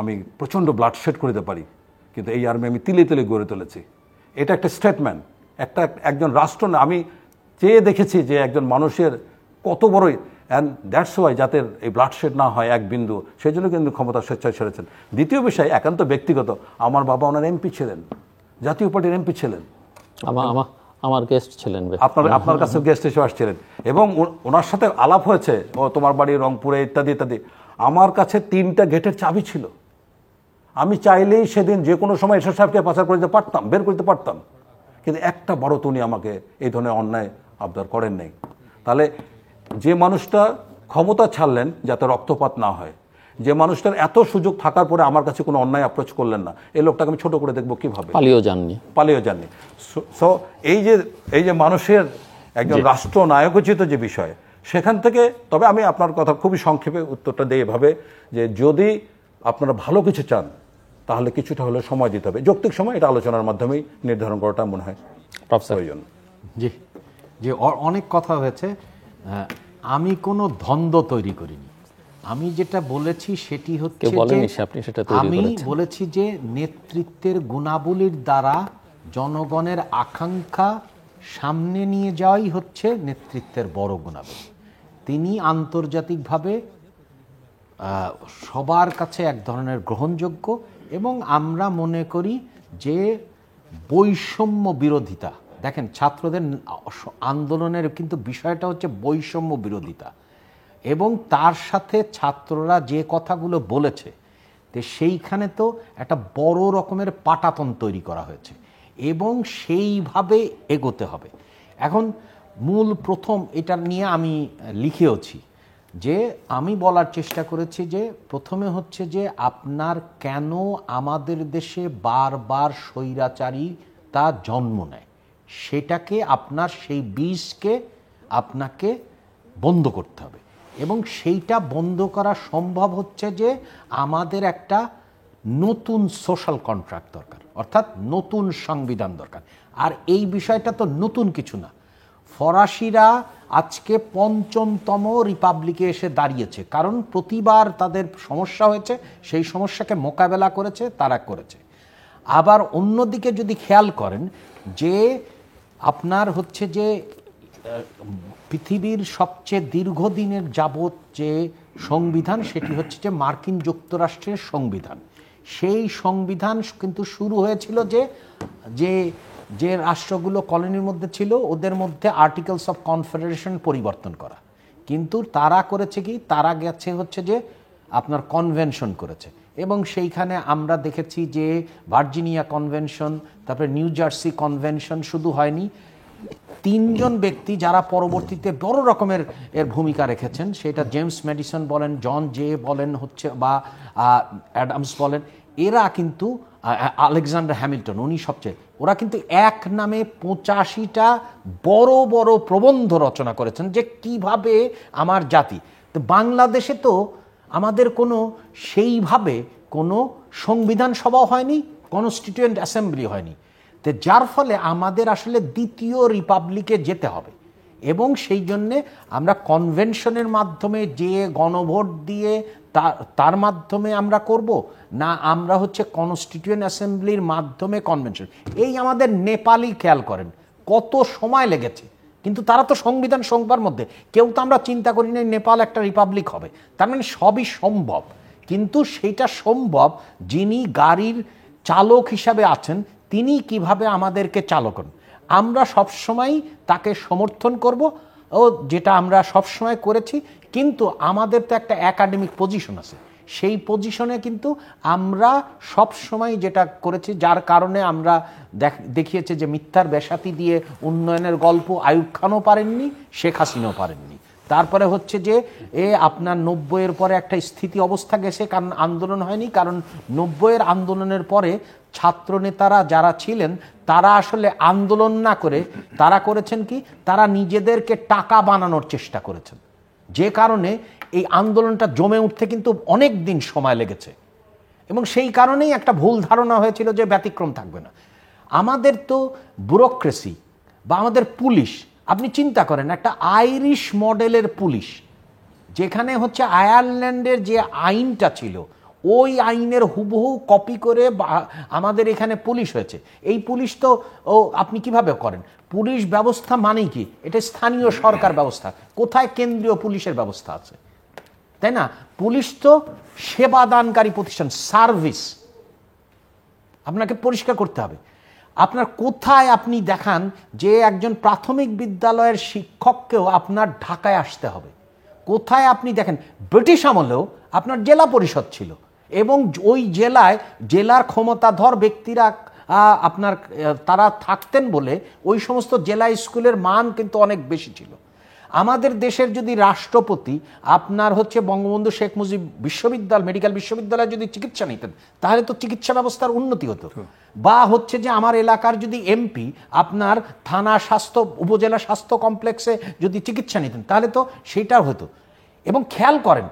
আমি প্রচণ্ড ব্লাড শেড করে দিতে পারি, কিন্তু এই আর্মি আমি তিলে তিলে গড়ে তুলেছি। এটা একটা স্টেটমেন্ট, একজন রাষ্ট্র না, আমি চেয়ে দেখেছি যে একজন মানুষের কত বড়ই, অ্যান্ড দ্যাটস ওয়াই যাতে এই ব্লাড শেড না হয় এক বিন্দু, সেই জন্য কিন্তু ক্ষমতা স্বেচ্ছায় ছেড়েছেন। দ্বিতীয় বিষয় একান্ত ব্যক্তিগত, আমার বাবা ওনার এমপি ছিলেন, জাতীয় পার্টির এমপি ছিলেন, আমার গেস্ট ছিলেন, আপনার কাছে গেস্ট হিসেবে আসছিলেন, এবং ওনার সাথে আলাপ হয়েছে, ও তোমার বাড়ি রংপুরে ইত্যাদি ইত্যাদি। আমার কাছে 3টা গেটের চাবি ছিল, আমি চাইলেই সেদিন যে কোনো সময় এরশাদ সাহেবকে পাচার করে দিতে পারতাম, বের করতে পারতাম, কিন্তু একটা বড় উনি আমাকে এই ধরনের অন্যায় আবদার করেন নাই। তাহলে যে মানুষটা ক্ষমতা ছাড়লেন যাতে রক্তপাত না হয়, যে মানুষটার এত সুযোগ থাকার পরে আমার কাছে কোনো অন্যায় অ্যাপ্রোচ করলেন না, এই লোকটাকে আমি ছোট করে দেখবো কিভাবে? পালিয়েও যাননি। সো এই যে মানুষের একজন রাষ্ট্রনায়কোচিত যে বিষয়, সেখান থেকে, তবে আমি আপনার কথা খুবই সংক্ষেপে উত্তরটা দিই এভাবে, যে যদি আপনারা ভালো কিছু চান তাহলে কিছুটা হলে সময় দিতে হবে, যৌক্তিক সময়, এটা আলোচনার মাধ্যমেই নির্ধারণ করাটা মনে হয় প্রয়োজন। জি জি, অনেক কথা হয়েছে। আমি কোনো দ্বন্দ্ব তৈরি করিনি। আমি যেটা বলেছি সেটি হচ্ছে, আমি বলেছি যে নেতৃত্বের গুণাবলীর দ্বারা জনগণের আকাঙ্ক্ষা সামনে নিয়ে যাওয়াই হচ্ছে নেতৃত্বের বড় গুণাবলী। তিনি আন্তর্জাতিকভাবে সবার কাছে এক ধরনের গ্রহণযোগ্য, এবং আমরা মনে করি যে বৈষম্য বিরোধিতা, দেখেন ছাত্রদের আন্দোলনের কিন্তু বিষয়টা হচ্ছে বৈষম্য বিরোধিতা, এবং তার সাথে ছাত্ররা যে কথাগুলো বলেছে তো সেইখানে তো একটা বড় রকমের পাটাতন তৈরি করা হয়েছে এবং সেইভাবে এগোতে হবে। এখন মূল প্রথম এটা নিয়ে আমি লিখেওছি যে আমি বলার চেষ্টা করেছি যে প্রথমে হচ্ছে যে আপনার কেন আমাদের দেশে বারবার স্বৈরাচারী তা জন্ম নেয়, সেটাকে আপনার সেই বীজকে আপনাকে বন্ধ করতে হবে, এবং সেইটা বন্ধ করা সম্ভব হচ্ছে যে আমাদের একটা নতুন সোশ্যাল কন্ট্রাক্ট দরকার, অর্থাৎ নতুন সংবিধান দরকার। আর এই বিষয়টা তো নতুন কিছু না, ফরাসিরা আজকে ৫ম রিপাবলিকে এসে দাঁড়িয়েছে, কারণ প্রতিবার তাদের সমস্যা হয়েছে, সেই সমস্যাকে মোকাবেলা করেছে, তারা করেছে। আবার অন্যদিকে যদি খেয়াল করেন যে আপনার হচ্ছে যে পৃথিবীর সবচেয়ে দীর্ঘদিনের যাবৎ যে সংবিধান সেটি হচ্ছে যে মার্কিন যুক্তরাষ্ট্রের সংবিধান। সেই সংবিধান কিন্তু শুরু হয়েছিল যে যে যে রাষ্ট্রগুলো কলোনির মধ্যে ছিল ওদের মধ্যে আর্টিকেলস অফ কনফেডারেশন পরিবর্তন করা, কিন্তু তারা করেছে কি, তারা গেছে হচ্ছে যে আপনার কনভেনশন করেছে, এবং সেইখানে আমরা দেখেছি যে ভার্জিনিয়া কনভেনশন, তারপরে নিউ জার্সি কনভেনশন শুধু হয়নি, 3জন ব্যক্তি যারা পরবর্তীতে বড় রকমের এর ভূমিকা রেখেছেন, সেটা জেমস ম্যাডিসন বলেন, জন জে বলেন হচ্ছে বা অ্যাডামস বলেন, এরা কিন্তু আলেকজান্ডার হ্যামিল্টন উনি সবচেয়ে, ওরা কিন্তু এক নামে 85টা বড় বড় প্রবন্ধ রচনা করেছেন যে কিভাবে আমার জাতি। তো বাংলাদেশে তো আমাদের কোনো সেইভাবে কোনো সংবিধান সভা হয়নি, কনস্টিটিউয়েন্ট অ্যাসেম্বলি হয়নি, তো যার ফলে আমাদের আসলে দ্বিতীয় রিপাবলিকে যেতে হবে, এবং সেই জন্যে আমরা কনভেনশনের মাধ্যমে যে গণভোট দিয়ে তার মাধ্যমে আমরা করব না, আমরা হচ্ছে কনস্টিটিউয়েন্ট অ্যাসেম্বলির মাধ্যমে কনভেনশন। এই আমাদের নেপালি খেয়াল করেন কত সময় লেগেছে, কিন্তু তারা তো সংবিধান সংখ্যার মধ্যে, কেউ তো আমরা চিন্তা করি না নেপাল একটা রিপাবলিক হবে, তার মানে সবই সম্ভব, কিন্তু সেইটা সম্ভব যিনি গাড়ির চালক হিসাবে আছেন তিনি কিভাবে আমাদেরকে চালকন, আমরা সবসময় তাকে সমর্থন করব, ও যেটা আমরা সবসময় করেছি। কিন্তু আমাদের তো একটা একাডেমিক পজিশন আছে, সেই পজিশনে কিন্তু আমরা সবসময় যেটা করেছি, যার কারণে আমরা দেখিয়েছি যে মিথ্যার বেসাতি দিয়ে উন্নয়নের গল্প আইয়ুব খানও পারেননি, শেখ হাসিনাও পারেননি। তারপরে হচ্ছে যে আপনার 90-এর পরে একটা স্থিতি অবস্থা গেছে, কারণ আন্দোলন হয়নি, কারণ 90-এর আন্দোলনের পরে ছাত্র নেতারা যারা ছিলেন তারা আসলে আন্দোলন না করে তারা করেছেন কি, তারা নিজেদেরকে টাকা বানানোর চেষ্টা করেছেন, যে কারণে এই আন্দোলনটা জমে উঠতে কিন্তু অনেক দিন সময় লেগেছে, এবং সেই কারণেই একটা ভুল ধারণা হয়েছিল যে ব্যতিক্রম থাকবে না। আমাদের তো ব্যুরোক্রেসি বা আমাদের পুলিশ, আপনি চিন্তা করেন একটা আইরিশ মডেলের পুলিশ, যেখানে হচ্ছে আয়ারল্যান্ডের যে আইনটা ছিল ওই আইনের হুবহু কপি করে আমাদের এখানে পুলিশ হয়েছে। এই পুলিশ তো আপনি কিভাবে করেন, পুলিশ ব্যবস্থা মানেই কি, এটা স্থানীয় সরকার ব্যবস্থা, কোথায় কেন্দ্রীয় পুলিশের ব্যবস্থা আছে, তাই না? পুলিশ তো সেবাদানকারী প্রতিষ্ঠান, সার্ভিস, আপনাকে পরিষ্কার করতে হবে। আপনার কোথায় আপনি দেখান যে একজন প্রাথমিক বিদ্যালয়ের শিক্ষককেও আপনার ঢাকায় আসতে হবে, কোথায় আপনি দেখেন ব্রিটিশ আমলেও আপনার জেলা পরিষদ ছিল, এবং ওই জেলায় জেলার ক্ষমতাধর ব্যক্তিরা আপনার তারা থাকতেন বলে ওই সমস্ত জেলা স্কুলের মান কিন্তু অনেক বেশি ছিল। আমাদের দেশের যদি রাষ্ট্রপতি আপনার হচ্ছে বঙ্গবন্ধু শেখ মুজিব বিশ্ববিদ্যালয় মেডিকেল বিশ্ববিদ্যালয়ে যদি চিকিৎসা নিতেন তাহলে তো চিকিৎসা ব্যবস্থার উন্নতি হতো, বা হচ্ছে যে আমার এলাকার যদি এমপি আপনার থানা স্বাস্থ্য উপজেলা স্বাস্থ্য কমপ্লেক্সে যদি চিকিৎসা নিতেন তাহলে তো সেটাও হতো। এবং খেয়াল করেন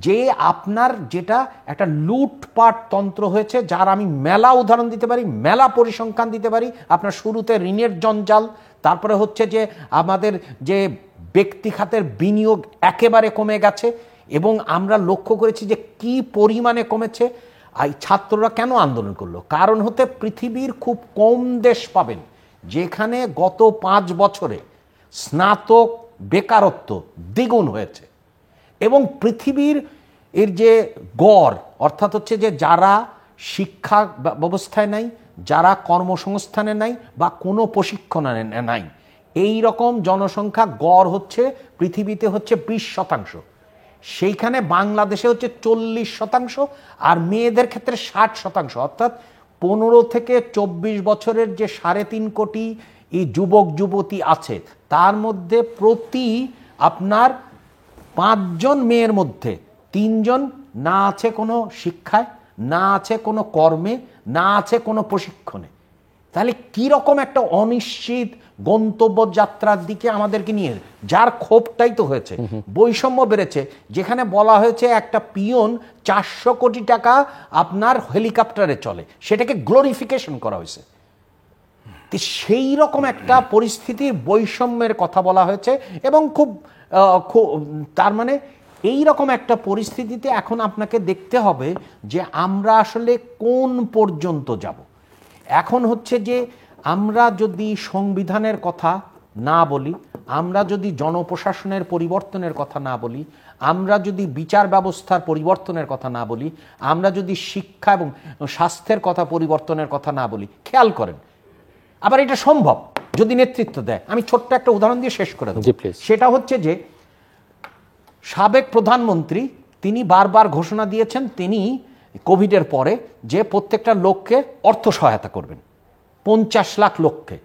যে আপনার যেটা একটা লুটপাট তন্ত্র হয়েছে, যার আমি মেলা উদাহরণ দিতে পারি, মেলা পরিসংখ্যান দিতে পারি। আপনার শুরুতে ঋণের জঞ্জাল, তারপরে হচ্ছে যে আমাদের যে ব্যক্তি খাতের বিনিয়োগ একেবারে কমে গেছে, এবং আমরা লক্ষ্য করেছি যে কি পরিমাণে কমেছে। এই ছাত্ররা কেন আন্দোলন করলো, কারণ হতে পৃথিবীর খুব কম দেশ পাবেন যেখানে গত 5 বছরে স্নাতক বেকারত্ব দ্বিগুণ হয়েছে। এবং পৃথিবীর এর যে গড়, অর্থাৎ হচ্ছে যে যারা শিক্ষা ব্যবস্থায় নাই, যারা কর্মসংস্থানে নাই বা কোনো প্রশিক্ষণে নাই, এই রকম জনসংখ্যা গড় হচ্ছে পৃথিবীতে হচ্ছে 20%। সেইখানে বাংলাদেশে হচ্ছে 40%, আর মেয়েদের ক্ষেত্রে 60%। অর্থাৎ 15 থেকে 24 বছরের যে 3.5 কোটি এই যুবক যুবতী আছে, তার মধ্যে প্রতি আপনার 5 জন মেয়ের মধ্যে 3 জন না আছে কোনো শিক্ষায়, না আছে কোনো কর্মে, না আছে কোনো প্রশিক্ষণে। তাহলে কি রকম একটা অনিশ্চিত গন্তব্য যাত্রার দিকে আমাদেরকে নিয়ে, যার ক্ষোভটাই তো হয়েছে। বৈষম্য বেড়েছে, যেখানে বলা হয়েছে একটা পিয়ন 400 কোটি টাকা আপনার হেলিকপ্টারে চলে, সেটাকে গ্লোরিফিকেশন করা হয়েছে। সেই রকম একটা পরিস্থিতির বৈষম্যের কথা বলা হয়েছে। এবং খুব তার মানে এই রকম একটা পরিস্থিতিতে এখন আপনাকে দেখতে হবে যে আমরা আসলে কোন পর্যন্ত যাব। এখন হচ্ছে যে আমরা যদি সংবিধানের কথা না বলি, আমরা যদি জনপ্রশাসনের পরিবর্তনের কথা না বলি, আমরা যদি বিচার ব্যবস্থার পরিবর্তনের কথা না বলি, আমরা যদি শিক্ষা এবং স্বাস্থ্যের কথা পরিবর্তনের কথা না বলি, খেয়াল করেন আবার এটা সম্ভব যদি নেতৃত্ব দেয়। আমি ছোট্ট একটা উদাহরণ দিয়ে শেষ করে দেব। সেটা হচ্ছে যে সাবেক প্রধানমন্ত্রী তিনি বারবার ঘোষণা দিয়েছেন তিনি কোভিডের পরে যে প্রত্যেকটা লোককে অর্থ সহায়তা করবেন, 50 লাখ লোককে,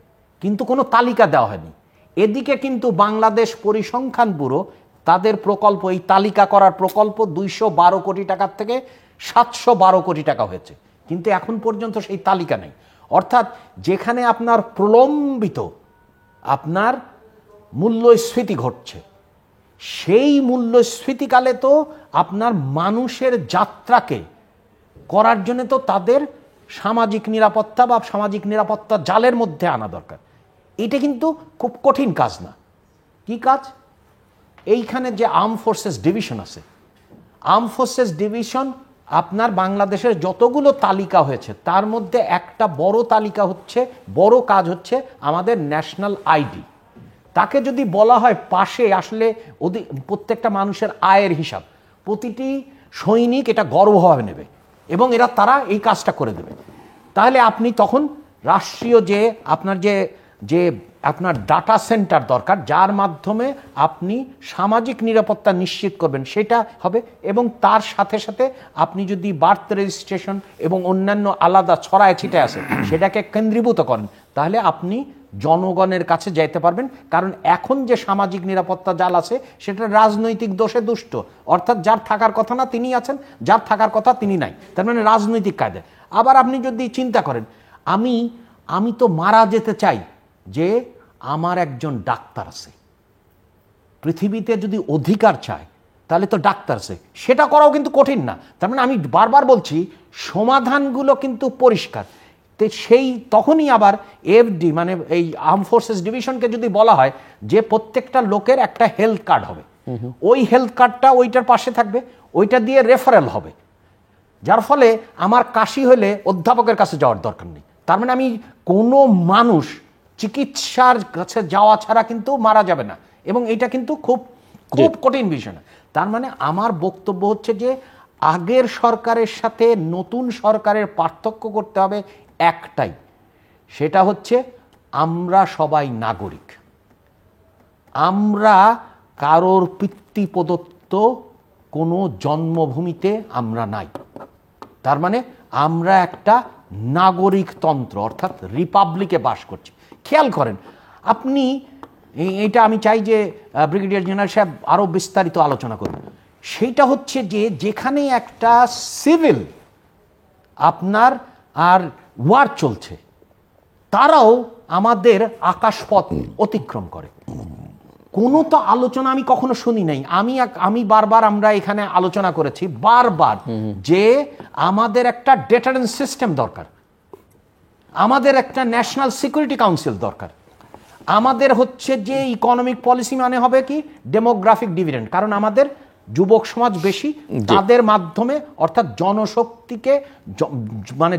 কিন্তু কোনো তালিকা দেওয়া হয়নি। এদিকে কিন্তু বাংলাদেশ পরিসংখ্যান ব্যুরো তাদের প্রকল্প, এই তালিকা করার প্রকল্প 212 কোটি টাকার থেকে 712 কোটি টাকা হয়েছে, কিন্তু এখন পর্যন্ত সেই তালিকা নেই। অর্থাৎ যেখানে আপনার প্রলম্বিত আপনার মূল্যস্ফীতি ঘটছে, সেই মূল্যস্ফীতিকালে তো আপনার মানুষের যাত্রাকে করার জন্য তো তাদের সামাজিক নিরাপত্তা বা সামাজিক নিরাপত্তা জালের মধ্যে আনা দরকার। এটা কিন্তু খুব কঠিন কাজ না। কি কাজ? এইখানে যে আর্ম ফোর্সেস ডিভিশন আছে, আর্ম ফোর্সেস ডিভিশন আপনার বাংলাদেশের যতগুলো তালিকা হয়েছে তার মধ্যে একটা বড় তালিকা হচ্ছে, বড় কাজ হচ্ছে আমাদের ন্যাশনাল আইডি। তাকে যদি বলা হয় পাশে আসলে প্রত্যেকটা মানুষের আয়ের হিসাব, প্রতিটি সৈনিক এটা গর্বভাবে নেবে এবং তারা এই কাজটা করে দেবে। তাহলে আপনি তখন রাষ্ট্রীয় যে আপনার যে আপনার ডাটা সেন্টার দরকার, যার মাধ্যমে আপনি সামাজিক নিরাপত্তা নিশ্চিত করবেন, সেটা হবে। এবং তার সাথে সাথে আপনি যদি বার্থ রেজিস্ট্রেশন এবং অন্যান্য আলাদা ছড়ায় ছিটায় আছে সেটাকে কেন্দ্রীভূত করেন, তাহলে আপনি জনগণের কাছে যাইতে পারবেন। কারণ এখন যে সামাজিক নিরাপত্তা জাল আছে সেটা রাজনৈতিক দোষে দুষ্ট, অর্থাৎ যার থাকার কথা না তিনি আছেন, যার থাকার কথা তিনি নাই, তার মানে রাজনৈতিক কায়দায়। আবার আপনি যদি চিন্তা করেন আমি তো মারা যেতে চাই যে আমার একজন ডাক্তার আছে, পৃথিবীতে যদি অধিকার চায় তাহলে তো ডাক্তার আছে, সেটা করাও কিন্তু কঠিন না। তার মানে আমি বারবার বলছি সমাধানগুলো কিন্তু পরিষ্কার। সেই তখনই আবার এফডি মানে এই আর্ম ফোর্সেস ডিভিশনকে যদি বলা হয় যে প্রত্যেকটা লোকের একটা হেলথ কার্ড হবে, ওই হেলথ কার্ডটা ওইটার পাশে থাকবে, ওইটা দিয়ে রেফারেল হবে, যার ফলে আমার কাশি হলে অধ্যাপকের কাছে যাওয়ার দরকার নেই। তার মানে আমি কোনো মানুষ চিকিৎসার কাছে যাওয়া ছাড়া কিন্তু মারা যাবে না, এবং এটা কিন্তু খুব খুব কঠিন বিষয় না। তার মানে আমার বক্তব্য হচ্ছে যে আগের সরকারের সাথে নতুন সরকারের পার্থক্য করতে হবে একটাই, সেটা হচ্ছে আমরা সবাই নাগরিক, আমরা কারোর পিতৃপ্রদত্ত কোনো জন্মভূমিতে আমরা নাই। তার মানে আমরা একটা নাগরিকতন্ত্র অর্থাৎ রিপাবলিকে বাস করছি। খেয়াল করেন আপনি, এটা আমি চাই যে ব্রিগেডিয়ার জেনারেল সাহেব আরও বিস্তারিত আলোচনা করবেন। সেইটা হচ্ছে যে যেখানে একটা সিভিল আপনার আর ওয়ার চলছে, তারাও আমাদের আকাশপথ অতিক্রম করে। কোনো তো আলোচনা আমি কখনো শুনি নাই। আমি বারবার আমরা এখানে আলোচনা করেছি বারবার যে আমাদের একটা ডেটারেন্স সিস্টেম দরকার, আমাদের একটা ন্যাশনাল সিকিউরিটি কাউন্সিল দরকার, আমাদের হচ্ছে যে ইকোনমিক পলিসি মানে হবে কি ডেমোগ্রাফিক ডিভিডেন্ড, কারণ আমাদের যুবক সমাজ বেশি, তাদের মাধ্যমে অর্থাৎ জনশক্তিকে মানে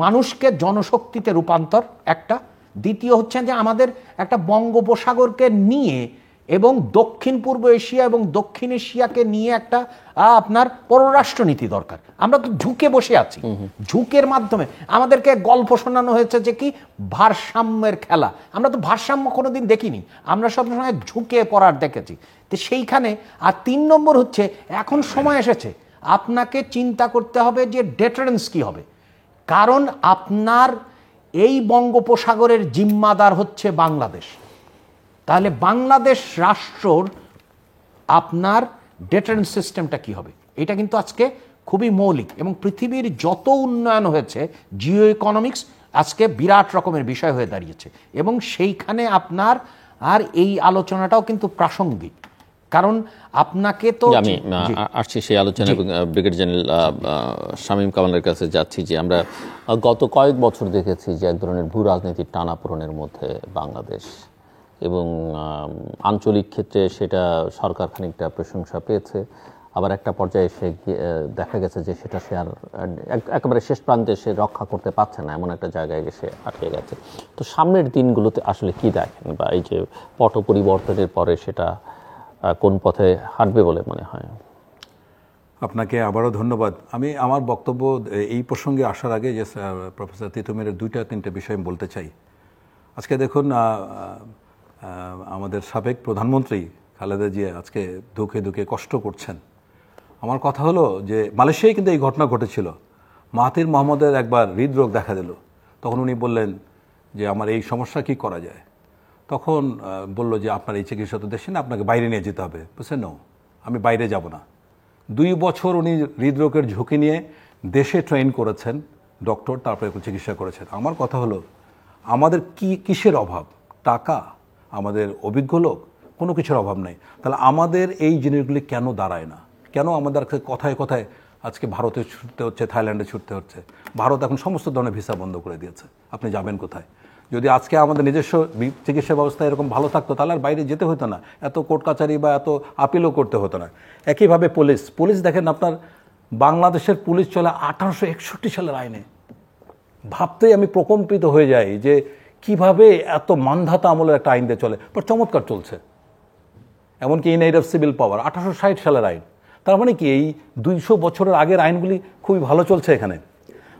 মানুষকে জনশক্তিতে রূপান্তর একটা। দ্বিতীয় হচ্ছে যে আমাদের একটা বঙ্গোপসাগরকে নিয়ে এবং দক্ষিণ পূর্ব এশিয়া এবং দক্ষিণ এশিয়াকে নিয়ে একটা আপনার পররাষ্ট্রনীতি দরকার। আমরা তো ঝুঁকে বসে আছি, ঝুঁকের মাধ্যমে আমাদেরকে গল্প শোনানো হয়েছে যে কি ভারসাম্যের খেলা। আমরা তো ভারসাম্য কোনোদিন দেখিনি, আমরা সবসময় ঝুঁকে পড়ার দেখেছি। তো সেইখানে আর 3 নম্বর হচ্ছে এখন সময় এসেছে আপনাকে চিন্তা করতে হবে যে ডেটারেন্স কি হবে। কারণ আপনার এই বঙ্গোপসাগরের জিম্মাদার হচ্ছে বাংলাদেশ। তাহলে বাংলাদেশ রাষ্ট্রর আপনার ডেটারেন্স সিস্টেমটা কি হবে, এটা কিন্তু আজকে খুবই মৌলিক। এবং পৃথিবীর যত উন্নয়ন হয়েছে জিও ইকোনমিক্স আজকে বিরাট রকমের বিষয় হয়ে দাঁড়িয়েছে, এবং সেইখানে আপনার আর এই আলোচনাটাও কিন্তু প্রাসঙ্গিক। কারণ আপনাকে তো আমি আসছি সেই আলোচনা, ব্রিগেডিয়ার জেনারেল শামীম কামালের কাছে যাচ্ছি যে আমরা গত কয়েক বছর দেখেছি যে এক ধরনের ভূ রাজনীতির টানাপোড়েনের মধ্যে বাংলাদেশ, এবং আঞ্চলিক ক্ষেত্রে সেটা সরকার খানিকটা প্রশংসা পেয়েছে, আবার একটা পর্যায়ে এসে দেখা গেছে যে সেটা সে আর একেবারে শেষ প্রান্তে সে রক্ষা করতে পারছে না, এমন একটা জায়গায় এসে আটকে গেছে। তো সামনের দিনগুলোতে আসলে কি দেখেন, বা এই যে পট পরিবর্তনের পরে সেটা কোন পথে হাঁটবে বলে মনে হয়? আপনাকে আবারও ধন্যবাদ। আমি আমার বক্তব্য এই প্রসঙ্গে আসার আগে যে প্রফেসর তিতুমীরের 2-3টে বিষয় আমি বলতে চাই। আজকে দেখুন আমাদের সাবেক প্রধানমন্ত্রী খালেদা জিয়া আজকে দুঃখে দুঃখে কষ্ট করছেন। আমার কথা হলো যে মালয়েশিয়ায় কিন্তু এই ঘটনা ঘটেছিল। মাহাথির মোহাম্মদের একবার হৃদরোগ দেখা দিল, তখন উনি বললেন যে আমার এই সমস্যা কি করা যায়। তখন বলল যে আপনার এই চিকিৎসা তো দেশে না, আপনাকে বাইরে নিয়ে যেতে হবে। বলছেন নো, আমি বাইরে যাব না। 2 বছর উনি হৃদরোগের ঝুঁকি নিয়ে দেশে ট্রেন করেছেন ডক্টর, তারপরে চিকিৎসা করেছেন। আমার কথা হলো আমাদের কিসের অভাব? টাকা, আমাদের অভিজ্ঞ লোক, কোনো কিছুর অভাব নেই। তাহলে আমাদের এই জিনিসগুলি কেন দাঁড়ায় না? কেন আমাদের কথায় কথায় আজকে ভারতে ছুটতে হচ্ছে, থাইল্যান্ডে ছুটতে হচ্ছে? ভারত এখন সমস্ত ধরনের ভিসা বন্ধ করে দিয়েছে, আপনি যাবেন কোথায়? যদি আজকে আমাদের নিজস্ব চিকিৎসা ব্যবস্থা এরকম ভালো থাকতো তাহলে আর বাইরে যেতে হতো না, এত কোর্ট কাচারি বা এত আপিলও করতে হতো না। একইভাবে পুলিশ দেখেন, আপনার বাংলাদেশের পুলিশ চলে 1861 সালের আইনে। ভাবতেই আমি প্রকম্পিত হয়ে যাই যে কিভাবে এত মানধাতা আমলের একটা আইন দিয়ে চলে, বাট চমৎকার চলছে। এমনকি ইন এইড অফ সিভিল পাওয়ার 1860 সালের আইন। তার মানে কি এই 200 বছরের আগের আইনগুলি খুবই ভালো চলছে এখানে।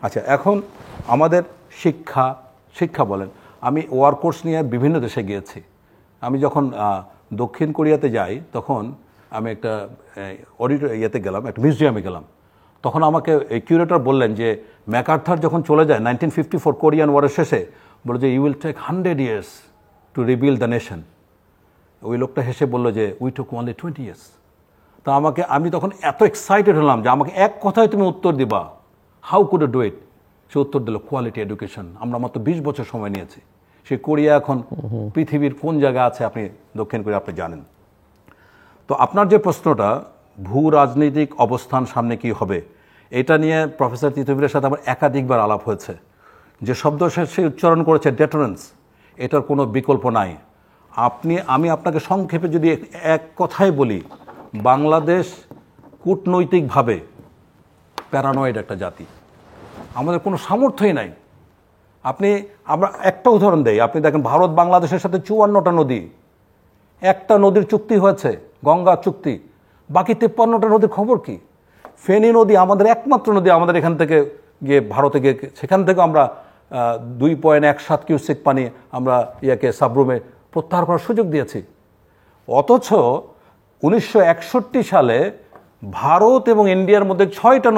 আচ্ছা, এখন আমাদের শিক্ষা বলেন, আমি ওয়ার কোর্স নিয়ে বিভিন্ন দেশে গিয়েছি। আমি যখন দক্ষিণ কোরিয়াতে যাই তখন আমি একটা ইয়েতে গেলাম, একটা মিউজিয়ামে গেলাম। তখন আমাকে এই কিউরেটর বললেন যে ম্যাকআর্থার যখন চলে যায় 1954 কোরিয়ান ওয়ারের শেষে, বলে যে you will take 100 years to rebuild the nation. ওই লোকটা হেসে বলল যে উই টুক অনলি 20 years। তা আমি তখন এত এক্সাইটেড হলাম যে আমাকে এক কথায় তুমি উত্তর দিবা, how could you do it? সে উত্তর দিল কোয়ালিটি এডুকেশন। আমরা মাত্র 20 বছর সময় নিয়েছি। সে কোরিয়া এখন পৃথিবীর কোন জায়গায় আছে আপনি দক্ষিণ কোরিয়া আপনি জানেন। তো আপনার যে প্রশ্নটা, ভূ রাজনৈতিক অবস্থান সামনে কি হবে, এটা নিয়ে প্রফেসর তিতুমীরের সাথে আমার একাধিকবার আলাপ হয়েছে। যে শব্দ সে উচ্চারণ করেছে ডেটারেন্স, এটার কোনো বিকল্প নাই। আমি আপনাকে সংক্ষেপে যদি এক কথায় বলি, বাংলাদেশ কূটনৈতিকভাবে প্যারানয়েড একটা জাতি, আমাদের কোনো সামর্থ্যই নাই। আমরা একটা উদাহরণ দেই, আপনি দেখেন ভারত বাংলাদেশের সাথে 54টা নদী, একটা নদীর চুক্তি হয়েছে, গঙ্গা চুক্তি, বাকি 53টা নদীর খবর কি? ফেনী নদী আমাদের একমাত্র নদী, আমাদের এখান থেকে গিয়ে ভারতে গিয়ে সেখান থেকে আমরা 2.17 কিউসেক পানি আমরা সাবরুমে প্রত্যাহার করার সুযোগ দিয়েছি। অথচ 1961 সালে ভারত এবং ইন্ডিয়ার মধ্যে 6টা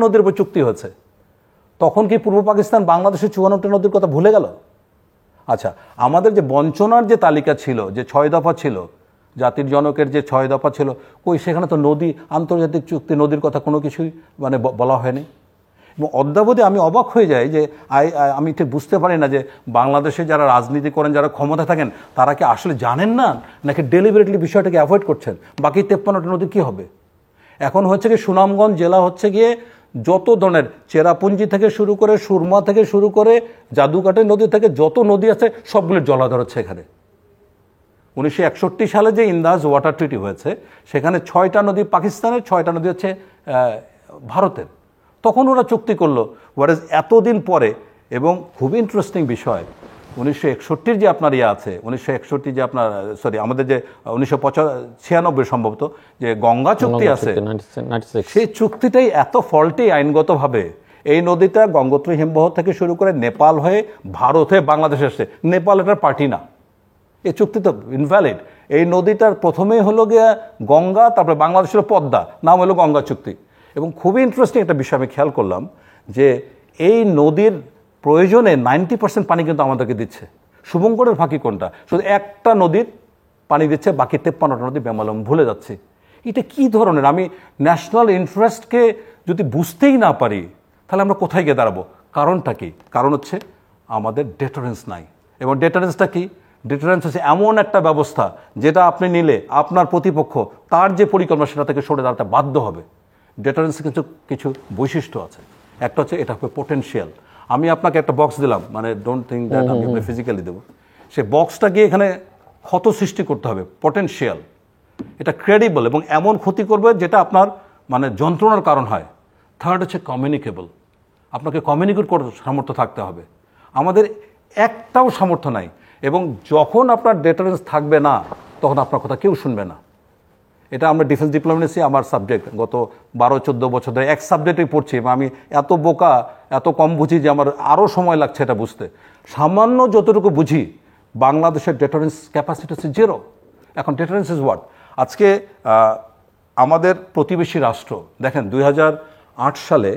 নদীর উপর চুক্তি হয়েছে। তখন কি পূর্ব পাকিস্তান বাংলাদেশের 54টা নদীর কথা ভুলে গেল? আচ্ছা, আমাদের যে বঞ্চনার যে তালিকা ছিল, যে 6 দফা ছিল, জাতির জনকের যে 6 দফা ছিল, সেখানে তো নদী, আন্তর্জাতিক চুক্তি, নদীর কথা কোনো কিছুই বলা হয়নি। এবং অদ্যাবধি আমি অবাক হয়ে যাই যে আমি ঠিক বুঝতে পারি না যে বাংলাদেশে যারা রাজনীতি করেন, যারা ক্ষমতা থাকেন, তারা কি আসলে জানেন না, নাকি ডেলিভারেটলি বিষয়টাকে অ্যাভয়েড করছেন? বাকি 53টা নদী কী হবে? এখন হচ্ছে কি সুনামগঞ্জ জেলা হচ্ছে গিয়ে যত ধরনের চেরাপুঞ্জি থেকে শুরু করে, সুরমা থেকে শুরু করে, জাদুকাঠি নদী থেকে যত নদী আছে সবগুলোর জলাধার হচ্ছে এখানে। 1961 সালে যে ইন্দাস ওয়াটার ট্রিটি হয়েছে, সেখানে 6টা নদী পাকিস্তানের, 6টা নদী হচ্ছে ভারতের। তখন ওরা চুক্তি করলো। ওয়ারেজ এতদিন পরে, এবং খুবই ইন্টারেস্টিং বিষয়, 1961 যে আপনার ইয়ে আছে, 1961 যে আপনার সরি আমাদের যে 1996 সম্ভবত যে গঙ্গা চুক্তি আছে, 96 সেই চুক্তিটাই এত ফল্টি আইনগতভাবে। এই নদীটা গঙ্গোত্রী হিমবাহ থেকে শুরু করে নেপাল হয়ে ভারত হয়ে বাংলাদেশে আসছে, নেপাল এটার পার্টি না, এই চুক্তি তো ইনভ্যালিড। এই নদীটার প্রথমেই হলো গিয়া গঙ্গা, তারপরে বাংলাদেশের পদ্মা, নাম হলো গঙ্গা চুক্তি। এবং খুবই ইন্টারেস্টিং একটা বিষয় আমি খেয়াল করলাম যে এই নদীর প্রয়োজনে 90% পানি কিন্তু আমাদেরকে দিচ্ছে। শুভঙ্করের ফাঁকি কোনটা? শুধু একটা নদীর পানি দিচ্ছে, বাকি 53টা নদী বেমালুম ভুলে যাচ্ছে। এটা কি ধরনের? আমি ন্যাশনাল ইন্টারেস্টকে যদি বুঝতেই না পারি তাহলে আমরা কোথায় গিয়ে দাঁড়াবো? কারণটা কি? কারণ হচ্ছে আমাদের ডেটারেন্স নাই। এবং ডেটারেন্সটা কি? ডিটারেন্স হচ্ছে এমন একটা ব্যবস্থা যেটা আপনি নিলে আপনার প্রতিপক্ষ তার যে পরিকল্পনা সেটা থেকে সরে দাঁড়াতে বাধ্য হবে। ডেটারেন্সের কিছু কিছু বৈশিষ্ট্য আছে। একটা হচ্ছে এটা হবে পোটেনশিয়াল। আমি আপনাকে একটা বক্স দিলাম, মানে ডোন্ট থিঙ্ক দ্যাট আমি আপনাকে ফিজিক্যালি দেবো, সেই বক্সটা গিয়ে এখানে ক্ষত সৃষ্টি করতে হবে, পোটেনশিয়াল। এটা ক্রেডিবল এবং এমন ক্ষতি করবে যেটা আপনার মানে যন্ত্রণার কারণ হয়। থার্ড হচ্ছে কমিউনিকেবল, আপনাকে কমিউনিকেট করার সামর্থ্য থাকতে হবে। আমাদের একটাও সামর্থ্য নাই। এবং যখন আপনার ডেটারেন্স থাকবে না তখন আপনার কথা কেউ শুনবে না। এটা আমরা ডিফেন্স ডিপ্লোমেসি আমার সাবজেক্ট, গত 12-14 বছর ধরে এক সাবজেক্টেই পড়ছি এবং আমি এত বোকা, এত কম বুঝি যে আমার আরও সময় লাগছে এটা বুঝতে। সামান্য যতটুকু বুঝি বাংলাদেশের ডেটারেন্স ক্যাপাসিটি হচ্ছে 0। এখন ডেটারেন্স ইজ হোয়াট? আজকে আমাদের প্রতিবেশী রাষ্ট্র দেখেন 2008 সালে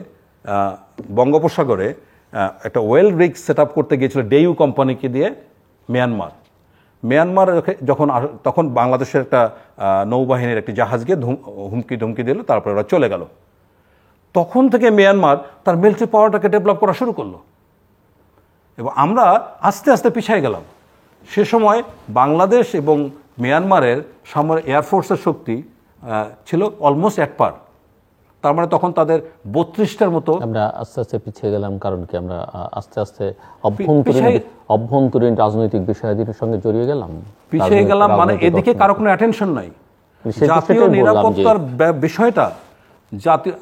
বঙ্গোপসাগরে একটা ওয়েল রিগ সেট আপ করতে গিয়েছিল ডেইউ কোম্পানিকে দিয়ে মিয়ানমার যখন তখন বাংলাদেশের একটা নৌবাহিনীর একটি জাহাজ গিয়ে হুমকি দিল, তারপরে ওরা চলে গেল। তখন থেকে মিয়ানমার তার মিলিটারি পাওয়ারটাকে ডেভেলপ করা শুরু করলো এবং আমরা আস্তে আস্তে পিছিয়ে গেলাম। সে সময় বাংলাদেশ এবং মিয়ানমারের সামরিক এয়ারফোর্সের শক্তি ছিল অলমোস্ট এক পার। তার মানে তখন তাদের 32টার মতো। আমরা আস্তে আস্তে পিছিয়ে গেলাম কারণ কি? আমরা আস্তে আস্তে অভ্যন্তরীণ রাজনৈতিক বিষয়াদির সঙ্গে জড়িয়ে গেলাম, পিছিয়ে গেলাম। মানে এদিকে কারো কোনো অ্যাটেনশন নাই। জাতীয় নিরাপত্তার বিষয়টা,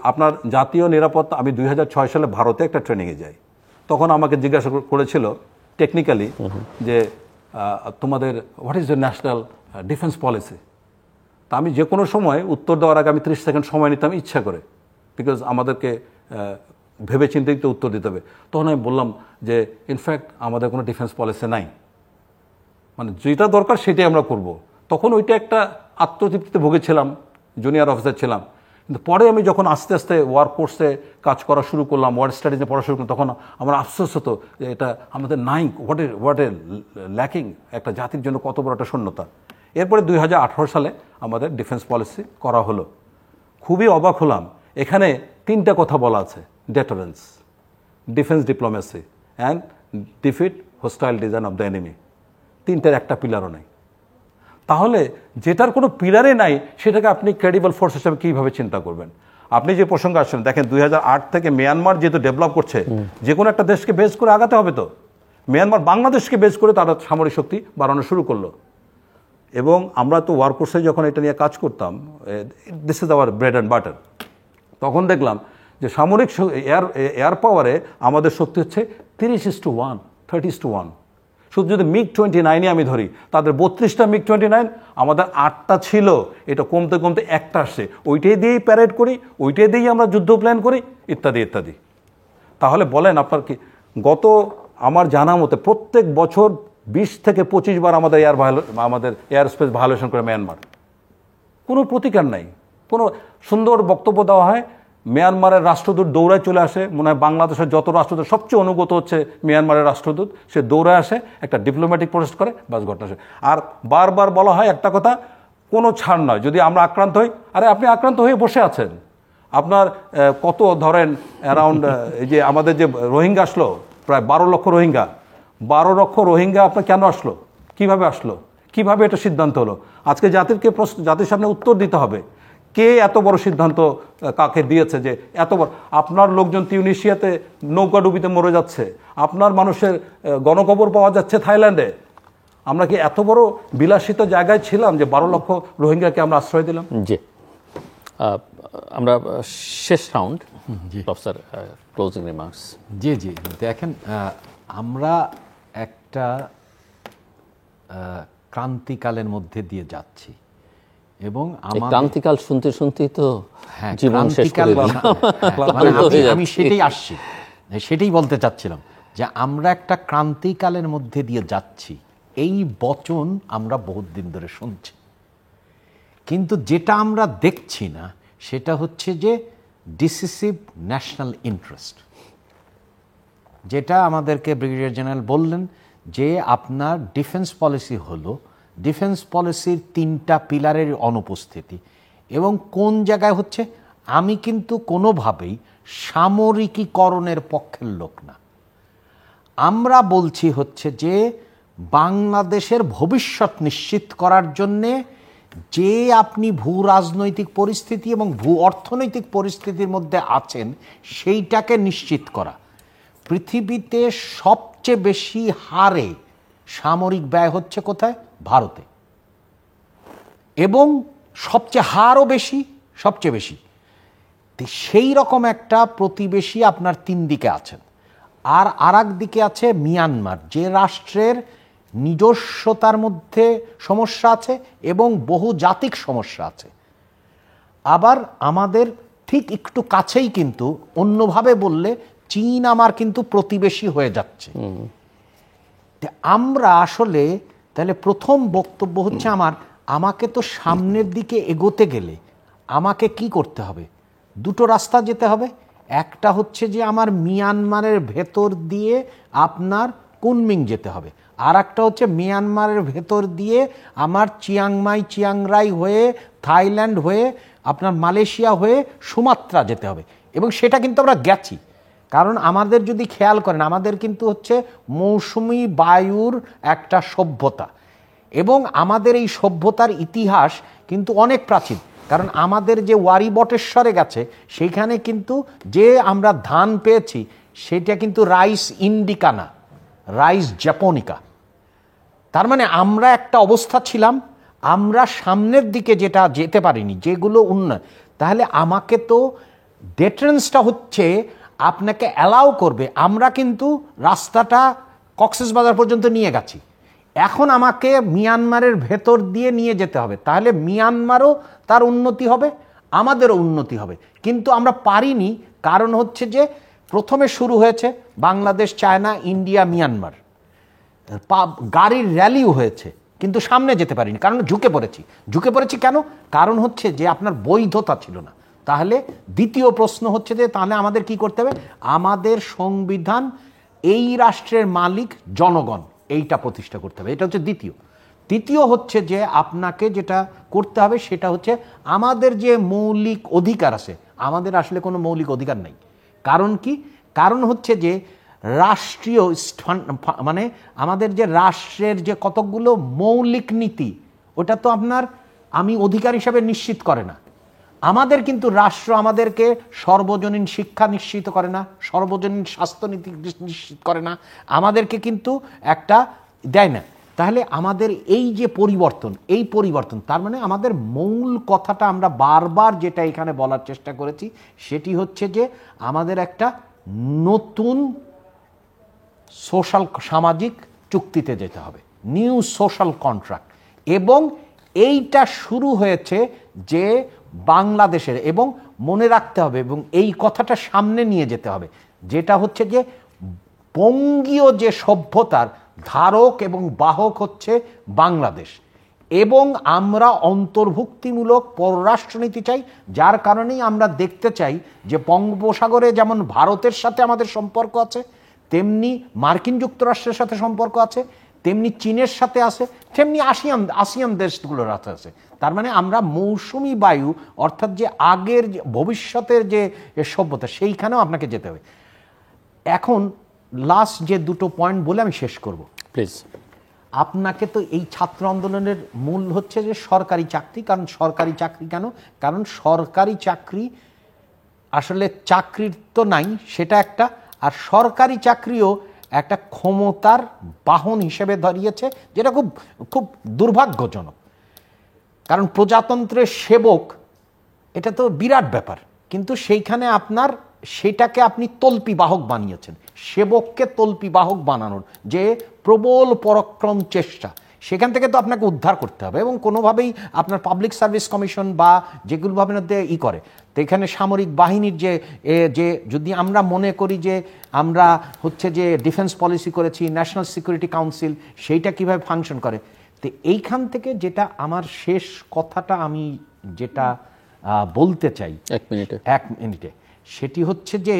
আপনার জাতীয় নিরাপত্তা, আমি 2006 সালে ভারতে একটা ট্রেনিংয়ে যাই, তখন আমাকে জিজ্ঞাসা করেছিল টেকনিক্যালি যে তোমাদের what is the national defence policy. তা আমি যে কোনো সময় উত্তর দেওয়ার আগে আমি 30 সেকেন্ড সময় নিতাম ইচ্ছা করে, বিকজ আমাদেরকে ভেবে চিন্তিত উত্তর দিতে হবে। তখন আমি বললাম যে ইনফ্যাক্ট আমাদের কোনো ডিফেন্স পলিসি নাই, মানে যেটা দরকার সেটাই আমরা করব। তখন ওইটা একটা আত্মতৃপ্তিতে ভুগেছিলাম, জুনিয়র অফিসার ছিলাম। কিন্তু পরে আমি যখন আস্তে আস্তে ওয়ার কোর্সে কাজ করা শুরু করলাম, ওয়ার স্টাডিজে পড়া শুরু করলাম, তখন আমার আফসোস হতো যে এটা আমাদের নাই, হোয়াট এ ল্যাকিং, একটা জাতির জন্য কত বড় একটা শূন্যতা। এরপরে 2018 সালে আমাদের ডিফেন্স পলিসি করা হলো। খুবই অবাক হলাম, এখানে 3টা কথা বলা আছে: deterrence, defence diplomacy and defeat hostile design of the enemy. 3টার একটা পিলারও নাই। তাহলে যেটার কোনো পিলারে নাই সেটাকে আপনি ক্রেডিবল ফোর্স হিসেবে কীভাবে চিন্তা করবেন? আপনি যে প্রসঙ্গে আসছেন, দেখেন 2008 থেকে মিয়ানমার যেহেতু ডেভেলপ করছে, যে কোনো একটা দেশকে বেস করে আগাতে হবে। তো মিয়ানমার বাংলাদেশকে বেস করে তারা সামরিক শক্তি বাড়ানো শুরু করলো। এবং আমরা তো ওয়ার কোর্সে যখন এটা নিয়ে কাজ করতাম, this is our bread and butter, তখন দেখলাম যে সামরিক এয়ার পাওয়ারে আমাদের শক্তি হচ্ছে 30:1, 30:1। শুধু যদি MiG-29 আমি ধরি, তাদের 32টা MiG-29, আমাদের 8টা ছিল। এটা কমতে কমতে একটা আসছে, ওইটাই দিয়েই প্যারেড করি, ওইটাই দিয়েই আমরা যুদ্ধ প্ল্যান করি, ইত্যাদি ইত্যাদি। তাহলে বলেন আপনার কি, গত আমার জানা মতে প্রত্যেক বছর 20 থেকে 25 বার আমাদের এয়ার স্পেস ভায়োলেশন করে মিয়ানমার। কোনো প্রতিকার নাই, কোনো সুন্দর বক্তব্য দেওয়া হয়, মিয়ানমারের রাষ্ট্রদূত দৌড়ায় চলে আসে। মনে হয় বাংলাদেশের যত রাষ্ট্রদূত সবচেয়ে অনুগত হচ্ছে মিয়ানমারের রাষ্ট্রদূত, সে দৌড়ায় আসে, একটা ডিপ্লোম্যাটিক প্রোটেস্ট করে, বাস ঘটনা শেষ। আর বারবার বলা হয় একটা কথা, কোনো ছাড় নয় যদি আমরা আক্রান্ত হই। আরে আপনি আক্রান্ত হয়ে বসে আছেন, আপনার কত ধরেন অ্যারাউন্ড, এই যে আমাদের যে রোহিঙ্গা আসলো প্রায় 12 লক্ষ রোহিঙ্গা, 12 লক্ষ রোহিঙ্গা আপনার কেন আসলো, কিভাবে আসলো, কিভাবে এটা সিদ্ধান্ত হলো? আজকে জাতির সামনে উত্তর দিতে হবে, কে এত বড় সিদ্ধান্ত কাকে দিয়েছে যে এত বড়? আপনার লোকজন তিউনিশিয়াতে নৌকাডুবিতে মরে যাচ্ছে, আপনার মানুষের গণকবর পাওয়া যাচ্ছে থাইল্যান্ডে। আমরা কি এত বড় বিলাসিত জায়গায় ছিলাম যে 12 লক্ষ রোহিঙ্গাকে আমরা আশ্রয় দিলাম? জি, আমরা শেষ রাউন্ড, প্রফেসর ক্লোজিং রিমার্কস। জি জি, দেখেন আমরা একটা একটা ক্রান্তিকালের মধ্যে দিয়ে যাচ্ছি এবং ক্রান্তিকাল শুনতে শুনতেই তো জীবন শেষ করে আমি সেটাই আসছি, সেটাই বলতে চাচ্ছিলাম যে আমরা একটা ক্রান্তিকালের মধ্যে দিয়ে যাচ্ছি, এই বচন আমরা বহুত দিন ধরে শুনছি, কিন্তু যেটা আমরা দেখছি না সেটা হচ্ছে যে ডিসিসিভ ন্যাশনাল ইন্টারেস্ট, যেটা আমাদেরকে ব্রিগেডিয়ার জেনারেল বললেন যে আপনার ডিফেন্স পলিসি হলো ডিফেন্স পলিসির 3টা পিলারের অনুপস্থিতি। এবং কোন জায়গায় হচ্ছে, আমি কিন্তু কোনোভাবেই সামরিকীকরণের পক্ষের লোক না। আমরা বলছি হচ্ছে যে বাংলাদেশের ভবিষ্যৎ নিশ্চিত করার জন্যে যে আপনি ভূ রাজনৈতিক পরিস্থিতি এবং ভূ অর্থনৈতিক পরিস্থিতির মধ্যে আছেন সেইটাকে নিশ্চিত করা। পৃথিবীতে সবচেয়ে বেশি হারে সামরিক ব্যয় হচ্ছে কোথায়? ভারতে, এবং সবচেয়ে হারও বেশি, সবচেয়ে বেশি। সেই রকম একটা প্রতিবেশী আপনার 3 দিকে আছেন, আর এক দিকে আছে মিয়ানমার, যে রাষ্ট্রের নিজস্বতার মধ্যে সমস্যা আছে এবং বহু জাতিক সমস্যা আছে। আবার আমাদের ঠিক একটু কাছেই কিন্তু অন্যভাবে বললে চীন আমার কিন্তু প্রতিবেশী হয়ে যাচ্ছে। আমরা আসলে তাহলে প্রথম বক্তব্য হচ্ছে আমাকে তো সামনের দিকে এগোতে গেলে আমাকে কি করতে হবে? 2টো রাস্তা যেতে হবে। একটা হচ্ছে যে আমার মিয়ানমারের ভেতর দিয়ে আপনার কুনমিং যেতে হবে, আর একটা হচ্ছে মিয়ানমারের ভেতর দিয়ে আমার চিয়াংমাই চিয়াংরাই হয়ে থাইল্যান্ড হয়ে আপনার মালয়েশিয়া হয়ে সুমাত্রা যেতে হবে। এবং সেটা কিন্তু আমরা গেছি, কারণ আমাদের যদি খেয়াল করেন আমাদের কিন্তু হচ্ছে মৌসুমী বায়ুর একটা সভ্যতা, এবং আমাদের এই সভ্যতার ইতিহাস কিন্তু অনেক প্রাচীন। কারণ আমাদের যে ওয়ারি বটেশ্বরে গেছে সেইখানে কিন্তু যে আমরা ধান পেয়েছি সেটা কিন্তু রাইস ইন্ডিকা না, রাইস জ্যাপনিকা। তার মানে আমরা একটা অবস্থা ছিলাম, আমরা সামনের দিকে যেটা যেতে পারিনি, যেগুলো উন্নয়ন। তাহলে আমাকে তো ডেটারেন্সটা হচ্ছে আপনাকে অ্যালাউ করবে। আমরা কিন্তু রাস্তাটা কক্সবাজার পর্যন্ত নিয়ে গেছি, এখন আমাকে মিয়ানমারের ভেতর দিয়ে নিয়ে যেতে হবে। তাহলে মিয়ানমারও তার উন্নতি হবে, আমাদেরও উন্নতি হবে। কিন্তু আমরা পারিনি, কারণ হচ্ছে যে প্রথমে শুরু হয়েছে বাংলাদেশ, চায়না, ইন্ডিয়া, মিয়ানমার, গাড়ির র্যালিও হয়েছে, কিন্তু সামনে যেতে পারিনি, কারণ ঝুঁকে পড়েছি। কেন? কারণ হচ্ছে যে আপনার বৈধতা ছিল না। তাহলে দ্বিতীয় প্রশ্ন হচ্ছে যে তাহলে আমাদের কি করতে হবে? আমাদের সংবিধান, এই রাষ্ট্রের মালিক জনগণ, এইটা প্রতিষ্ঠা করতে হবে। এটা হচ্ছে দ্বিতীয়। তৃতীয় হচ্ছে যে আপনাকে যেটা করতে হবে সেটা হচ্ছে আমাদের যে মৌলিক অধিকার আছে, আমাদের আসলে কোনো মৌলিক অধিকার নেই। কারণ কি? কারণ হচ্ছে যে রাষ্ট্রীয় মানে আমাদের যে রাষ্ট্রের যে কতগুলো মৌলিক নীতি, ওটা তো আপনার আমি অধিকার হিসাবে নিশ্চিত করে না। আমাদের কিন্তু রাষ্ট্র আমাদেরকে সর্বজনীন শিক্ষা নিশ্চিত করে না, সর্বজনীন স্বাস্থ্যনীতি নিশ্চিত করে না, আমাদেরকে কিন্তু একটা দেয় না। তাহলে আমাদের এই যে পরিবর্তন, তার মানে আমাদের মূল কথাটা আমরা বারবার যেটা এখানে বলার চেষ্টা করেছি সেটি হচ্ছে যে আমাদের একটা নতুন সোশ্যাল সামাজিক চুক্তিতে যেতে হবে, নিউ সোশ্যাল কন্ট্রাক্ট। এবং এইটা শুরু হয়েছে যে বাংলাদেশের, এবং মনে রাখতে হবে এবং এই কথাটা সামনে নিয়ে যেতে হবে, যেটা হচ্ছে যে বঙ্গীয় যে সভ্যতার ধারক এবং বাহক হচ্ছে বাংলাদেশ, এবং আমরা অন্তর্ভুক্তিমূলক পররাষ্ট্রনীতি চাই। যার কারণেই আমরা দেখতে চাই যে বঙ্গোপসাগরে যেমন ভারতের সাথে আমাদের সম্পর্ক আছে, তেমনি মার্কিন যুক্তরাষ্ট্রের সাথে সম্পর্ক আছে, তেমনি চীনের সাথে আছে, তেমনি আসিয়ান দেশগুলোর সাথে আছে। তার মানে আমরা মৌসুমী বায়ু, অর্থাৎ যে আগের ভবিষ্যতের যে সভ্যতা, সেইখানেও আপনাকে যেতে হবে। এখন লাস্ট যে 2টো পয়েন্ট বলে আমি শেষ করব প্লিজ। আপনাকে তো এই ছাত্র আন্দোলনের মূল হচ্ছে যে সরকারি চাকরি। কারণ সরকারি চাকরি কেন? কারণ সরকারি চাকরি আসলে চাকরির তো নাই, সেটা একটা, আর সরকারি চাকরিও একটা ক্ষমতার বাহন হিসেবে দাঁড়িয়েছে, যেটা খুব খুব দুর্ভাগ্যজনক। কারণ প্রজাতন্ত্রের সেবক, এটা তো বিরাট ব্যাপার, কিন্তু সেইখানে আপনার সেটাকে আপনি তল্পি বাহক বানিয়েছেন, সেবককে তল্পি বাহক বানানোর যে প্রবল পরাক্রম চেষ্টা, সেখান থেকে তো আপনাকে উদ্ধার করতে হবে। এবং কোনোভাবেই আপনার পাবলিক সার্ভিস কমিশন বা যেগুলোভাবে করে, তো এখানে সামরিক বাহিনীর যে যদি আমরা মনে করি যে আমরা হচ্ছে যে ডিফেন্স পলিসি করেছি, ন্যাশনাল সিকিউরিটি কাউন্সিল সেইটা কিভাবে ফাংশন করে, তো এইখান থেকে যেটা আমার শেষ কথাটা আমি যেটা বলতে চাই এক মিনিটে, সেটি হচ্ছে যে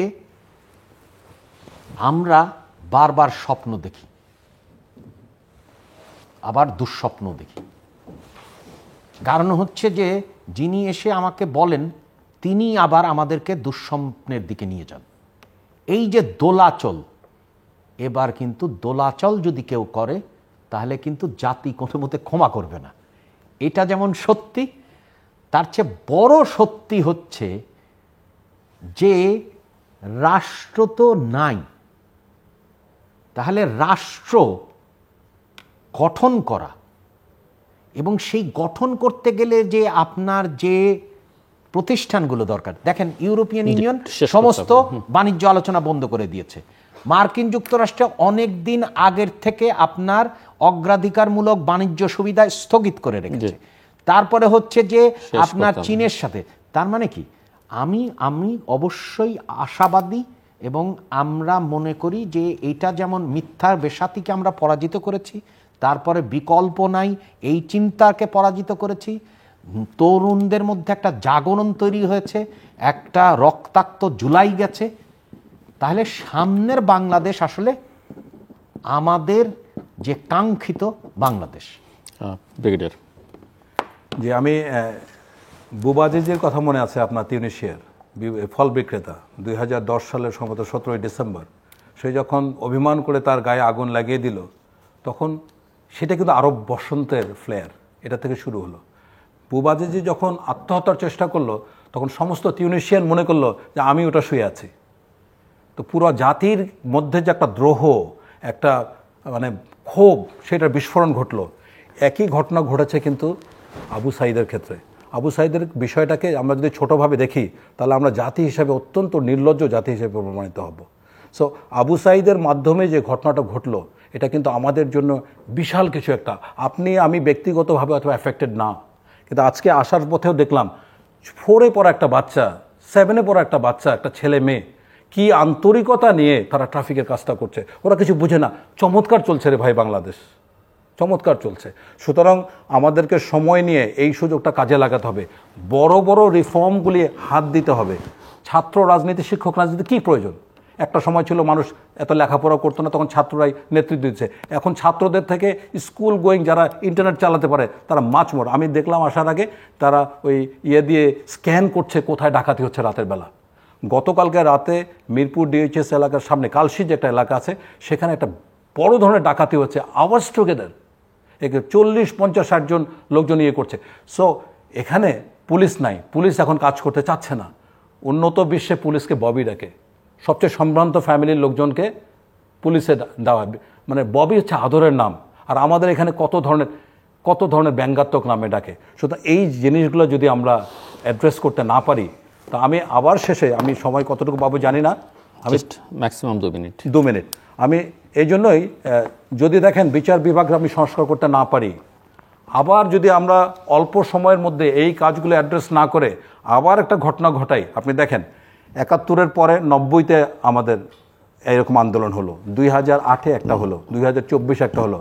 আমরা বারবার স্বপ্ন দেখি, আবার দুঃস্বপ্ন দেখি। কারণ হচ্ছে যে যিনি এসে আমাকে বলেন তিনি আবার আমাদেরকে দুঃস্বপ্নের দিকে নিয়ে যান। এই যে দোলাচল, এবার কিন্তু দোলাচল যদি কেউ করে তাহলে কিন্তু জাতি কোনো মতে ক্ষমা করবে না। এটা যেমন সত্যি, তার চেয়ে বড় সত্যি হচ্ছে যে রাষ্ট্র তো নাই, তাহলে রাষ্ট্র গঠন করা এবং সেই গঠন করতে গেলে যে আপনার যে প্রতিষ্ঠানগুলো দরকার, দেখেন ইউরোপিয়ান ইউনিয়ন সমস্ত বাণিজ্য আলোচনা বন্ধ করে দিয়েছে। মার্কিন যুক্তরাষ্ট্রে অনেক দিন আগের থেকে আপনার অগ্রাধিকারমূলক বাণিজ্য সুবিধা স্থগিত করে রেখেছে। তারপরে হচ্ছে যে আপনার চীনের সাথে, তার মানে কি আমি অবশ্যই আশাবাদী এবং আমরা মনে করি যে এটা যেমন মিথ্যার বেসাতিকে আমরা পরাজিত করেছি, তারপরে বিকল্প নাই এই চিন্তাকে পরাজিত করেছি, তরুণদের মধ্যে একটা জাগরণ তৈরি হয়েছে, একটা রক্তাক্ত জুলাই গেছে। তাহলে সামনের বাংলাদেশ আসলে আমাদের যে কাঙ্ক্ষিত বাংলাদেশ। ব্রিগেডিয়ার, যে আমি বুবাজিজের কথা মনে আছে আপনার, তিউনিশিয়ার ফল বিক্রেতা, 2010 সালের সম্ভবত 17ই ডিসেম্বর সে যখন অভিমান করে তার গায়ে আগুন লাগিয়ে দিল, তখন সেটা কিন্তু আরব বসন্তের ফ্লেয়ার, এটা থেকে শুরু হলো। বুবাজিজি যখন আত্মহত্যার চেষ্টা করলো, তখন সমস্ত তিউনিশিয়ান মনে করলো যে আমি ওটা শুয়ে আছি। তো পুরো জাতির মধ্যে যে একটা দ্রোহ, একটা মানে ক্ষোভ, সেটার বিস্ফোরণ ঘটলো। একই ঘটনা ঘটেছে কিন্তু আবু সাঈদের ক্ষেত্রে। আবু সাঈদের বিষয়টাকে আমরা যদি ছোটোভাবে দেখি, তাহলে আমরা জাতি হিসাবে অত্যন্ত নির্লজ্জ জাতি হিসেবে প্রমাণিত হব। সো আবু সাঈদের মাধ্যমে যে ঘটনাটা ঘটলো, এটা কিন্তু আমাদের জন্য বিশাল কিছু একটা। আপনি আমি ব্যক্তিগতভাবে অথবা অ্যাফেক্টেড না, কিন্তু আজকে আসার পথেও দেখলাম 4-এ পড়া একটা বাচ্চা, 7-এ পড়া একটা বাচ্চা, একটা ছেলে মেয়ে কি আন্তরিকতা নিয়ে তারা ট্রাফিকের কাজটা করছে। ওরা কিছু বুঝে না। চমৎকার চলছে রে ভাই বাংলাদেশ, চমৎকার চলছে। সুতরাং আমাদেরকে সময় নিয়ে এই সুযোগটা কাজে লাগাতে হবে, বড় বড় রিফর্মগুলি হাত দিতে হবে। ছাত্র রাজনীতি, শিক্ষক রাজনীতি কী প্রয়োজন? একটা সময় ছিল মানুষ এত লেখাপড়া করতো না, তখন ছাত্ররাই নেতৃত্ব দিচ্ছে। এখন ছাত্রদের থেকে স্কুল গোয়িং যারা ইন্টারনেট চালাতে পারে তারা মাছ মোর। আমি দেখলাম আসার আগে তারা ওই দিয়ে স্ক্যান করছে কোথায় ডাকাতি হচ্ছে রাতের বেলা। গতকালকে রাতে মিরপুর ডিএইচএস এলাকার সামনে কালশি যে একটা এলাকা আছে, সেখানে একটা বড় ধরনের ডাকাতি হচ্ছে। আওয়াজ টুগেদার 40-50-60 জন লোকজন ইয়ে করছে। সো এখানে পুলিশ নাই, পুলিশ এখন কাজ করতে চাচ্ছে না। উন্নত বিশ্বে পুলিশকে ববি ডাকে, সবচেয়ে সম্ভ্রান্ত ফ্যামিলির লোকজনকে পুলিশে দেওয়া, মানে ববি হচ্ছে আদরের নাম। আর আমাদের এখানে কত ধরনের ব্যঙ্গাত্মক নামে ডাকে। সুতরাং এই জিনিসগুলো যদি আমরা অ্যাড্রেস করতে না পারি, তা আমি আবার শেষে, আমি সময় কতটুকু পাবো জানি না, আমি ম্যাক্সিমাম 2 মিনিট আমি এই জন্যই যদি দেখেন বিচার বিভাগ আমি সংস্কার করতে না পারি, আবার যদি আমরা অল্প সময়ের মধ্যে এই কাজগুলো অ্যাড্রেস না করে আবার একটা ঘটনা ঘটাই, আপনি দেখেন 71-এর পরে 90-তে আমাদের এরকম আন্দোলন হলো, 2008-এ একটা হলো, 2024 একটা হলো।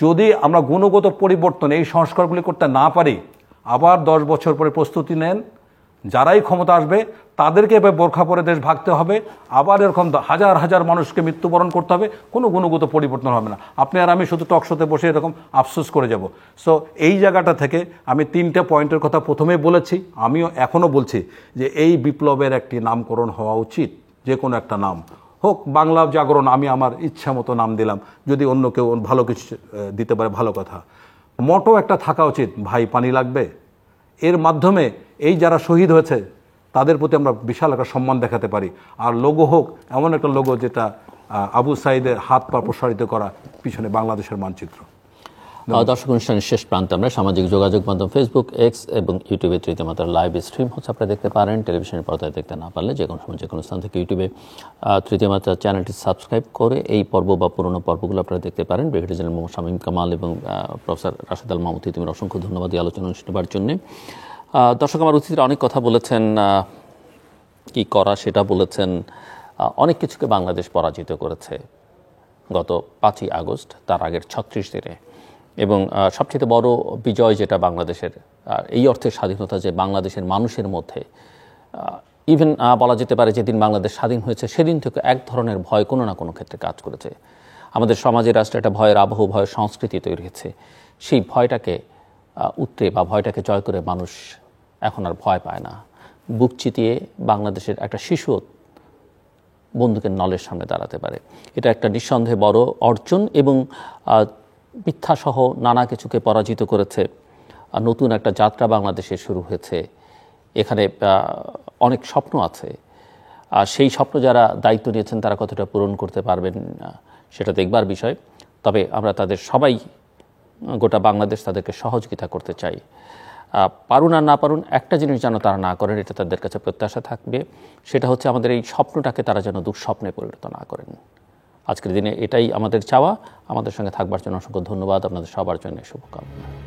যদি আমরা গুণগত পরিবর্তন এই সংস্কারগুলি করতে না পারি, আবার 10 বছর পরে প্রস্তুতি নেন, যারাই ক্ষমতা আসবে তাদেরকে এবার বোরখা পরে দেশ ভাগতে হবে, আবার এরকম হাজার হাজার মানুষকে মৃত্যুবরণ করতে হবে, কোনো গুণগত পরিবর্তন হবে না। আপনি আর আমি শুধু টকশোতে বসে এরকম আফসোস করে যাব। সো এই জায়গাটা থেকে আমি 3টে পয়েন্টের কথা প্রথমেই বলেছি, আমিও এখনও বলছি যে এই বিপ্লবের একটি নামকরণ হওয়া উচিত, যে কোনো একটা নাম হোক, বাংলা জাগরণ আমি আমার ইচ্ছা মতো নাম দিলাম, যদি অন্য কেউ ভালো কিছু দিতে পারে ভালো কথা। মোটো একটা থাকা উচিত, ভাই পানি লাগবে। এর মাধ্যমে এই যারা শহীদ হয়েছে তাদের প্রতি আমরা বিশাল একটা সম্মান দেখাতে পারি। আর লোগো হোক এমন একটা লোগো যেটা আবু সাঈদের হাত পা প্রসারিত করা পিছনে বাংলাদেশের মানচিত্র। দর্শক অনুষ্ঠানের শেষ প্রান্তে আমরা সামাজিক যোগাযোগ মাধ্যম ফেসবুক, এক্স এবং ইউটিউবে তৃতীয় মাত্রার লাইভ স্ট্রিম হচ্ছে, আপনারা দেখতে পারেন। টেলিভিশনের পর্দায় দেখতে না পারলে যে কোনো সময় যে কোনো স্থান থেকে ইউটিউবে তৃতীয় মাত্রার চ্যানেলটি সাবস্ক্রাইব করে এই পর্ব বা পুরোনো পর্বগুলো আপনারা দেখতে পারেন। ব্রিগেডিয়ার জেনারেল মোহাম্মদ শামীম কামাল এবং প্রফেসর রাশেদ আল মাহমুদ তিতুমির অসংখ্য ধন্যবাদ এই আলোচনা শুনবার জন্যে। দর্শক আমার অতিথিরা অনেক কথা বলেছেন, কি করা সেটা বলেছেন। অনেক কিছুকে বাংলাদেশ পরাজিত করেছে গত 5ই আগস্ট, তার আগের 36 দিনে। এবং সবচেয়ে বড় বিজয় যেটা বাংলাদেশের, এই অর্থে স্বাধীনতা, যে বাংলাদেশের মানুষের মধ্যে ইভেন বলা যেতে পারে যেদিন বাংলাদেশ স্বাধীন হয়েছে সেদিন থেকে এক ধরনের ভয় কোনো না কোনো ক্ষেত্রে কাজ করেছে। আমাদের সমাজে রাষ্ট্রে একটা ভয়ের আবহ, ভয়ের সংস্কৃতি তৈরি হয়েছে। সেই ভয়টাকে উতরে বা ভয়টাকে জয় করে মানুষ এখন আর ভয় পায় না। বুক চিতিয়ে বাংলাদেশের একটা শিশু বন্দুকের নলের সামনে দাঁড়াতে পারে। এটা একটা নিঃসন্দেহে বড় অর্জন এবং মিথ্যাসহ নানা কিছুকে পরাজিত করেছে। নতুন একটা যাত্রা বাংলাদেশে শুরু হয়েছে। এখানে অনেক স্বপ্ন আছে, আর সেই স্বপ্ন যারা দায়িত্ব নিয়েছেন তারা কতটা পূরণ করতে পারবেন সেটা দেখবার বিষয়। তবে আমরা তাদের সবাই, গোটা বাংলাদেশ তাদেরকে সহযোগিতা করতে চাই। পারুন আর না পারুন, একটা জিনিস যেন তারা না করেন, এটা তাদের কাছে প্রত্যাশা থাকবে। সেটা হচ্ছে আমাদের এই স্বপ্নটাকে তারা যেন দুঃস্বপ্নে পরিণত না করেন। আজকের দিনে এটাই আমাদের চাওয়া। আমাদের সঙ্গে থাকবার জন্য অসংখ্য ধন্যবাদ। আপনাদের সবার জন্য শুভকামনা।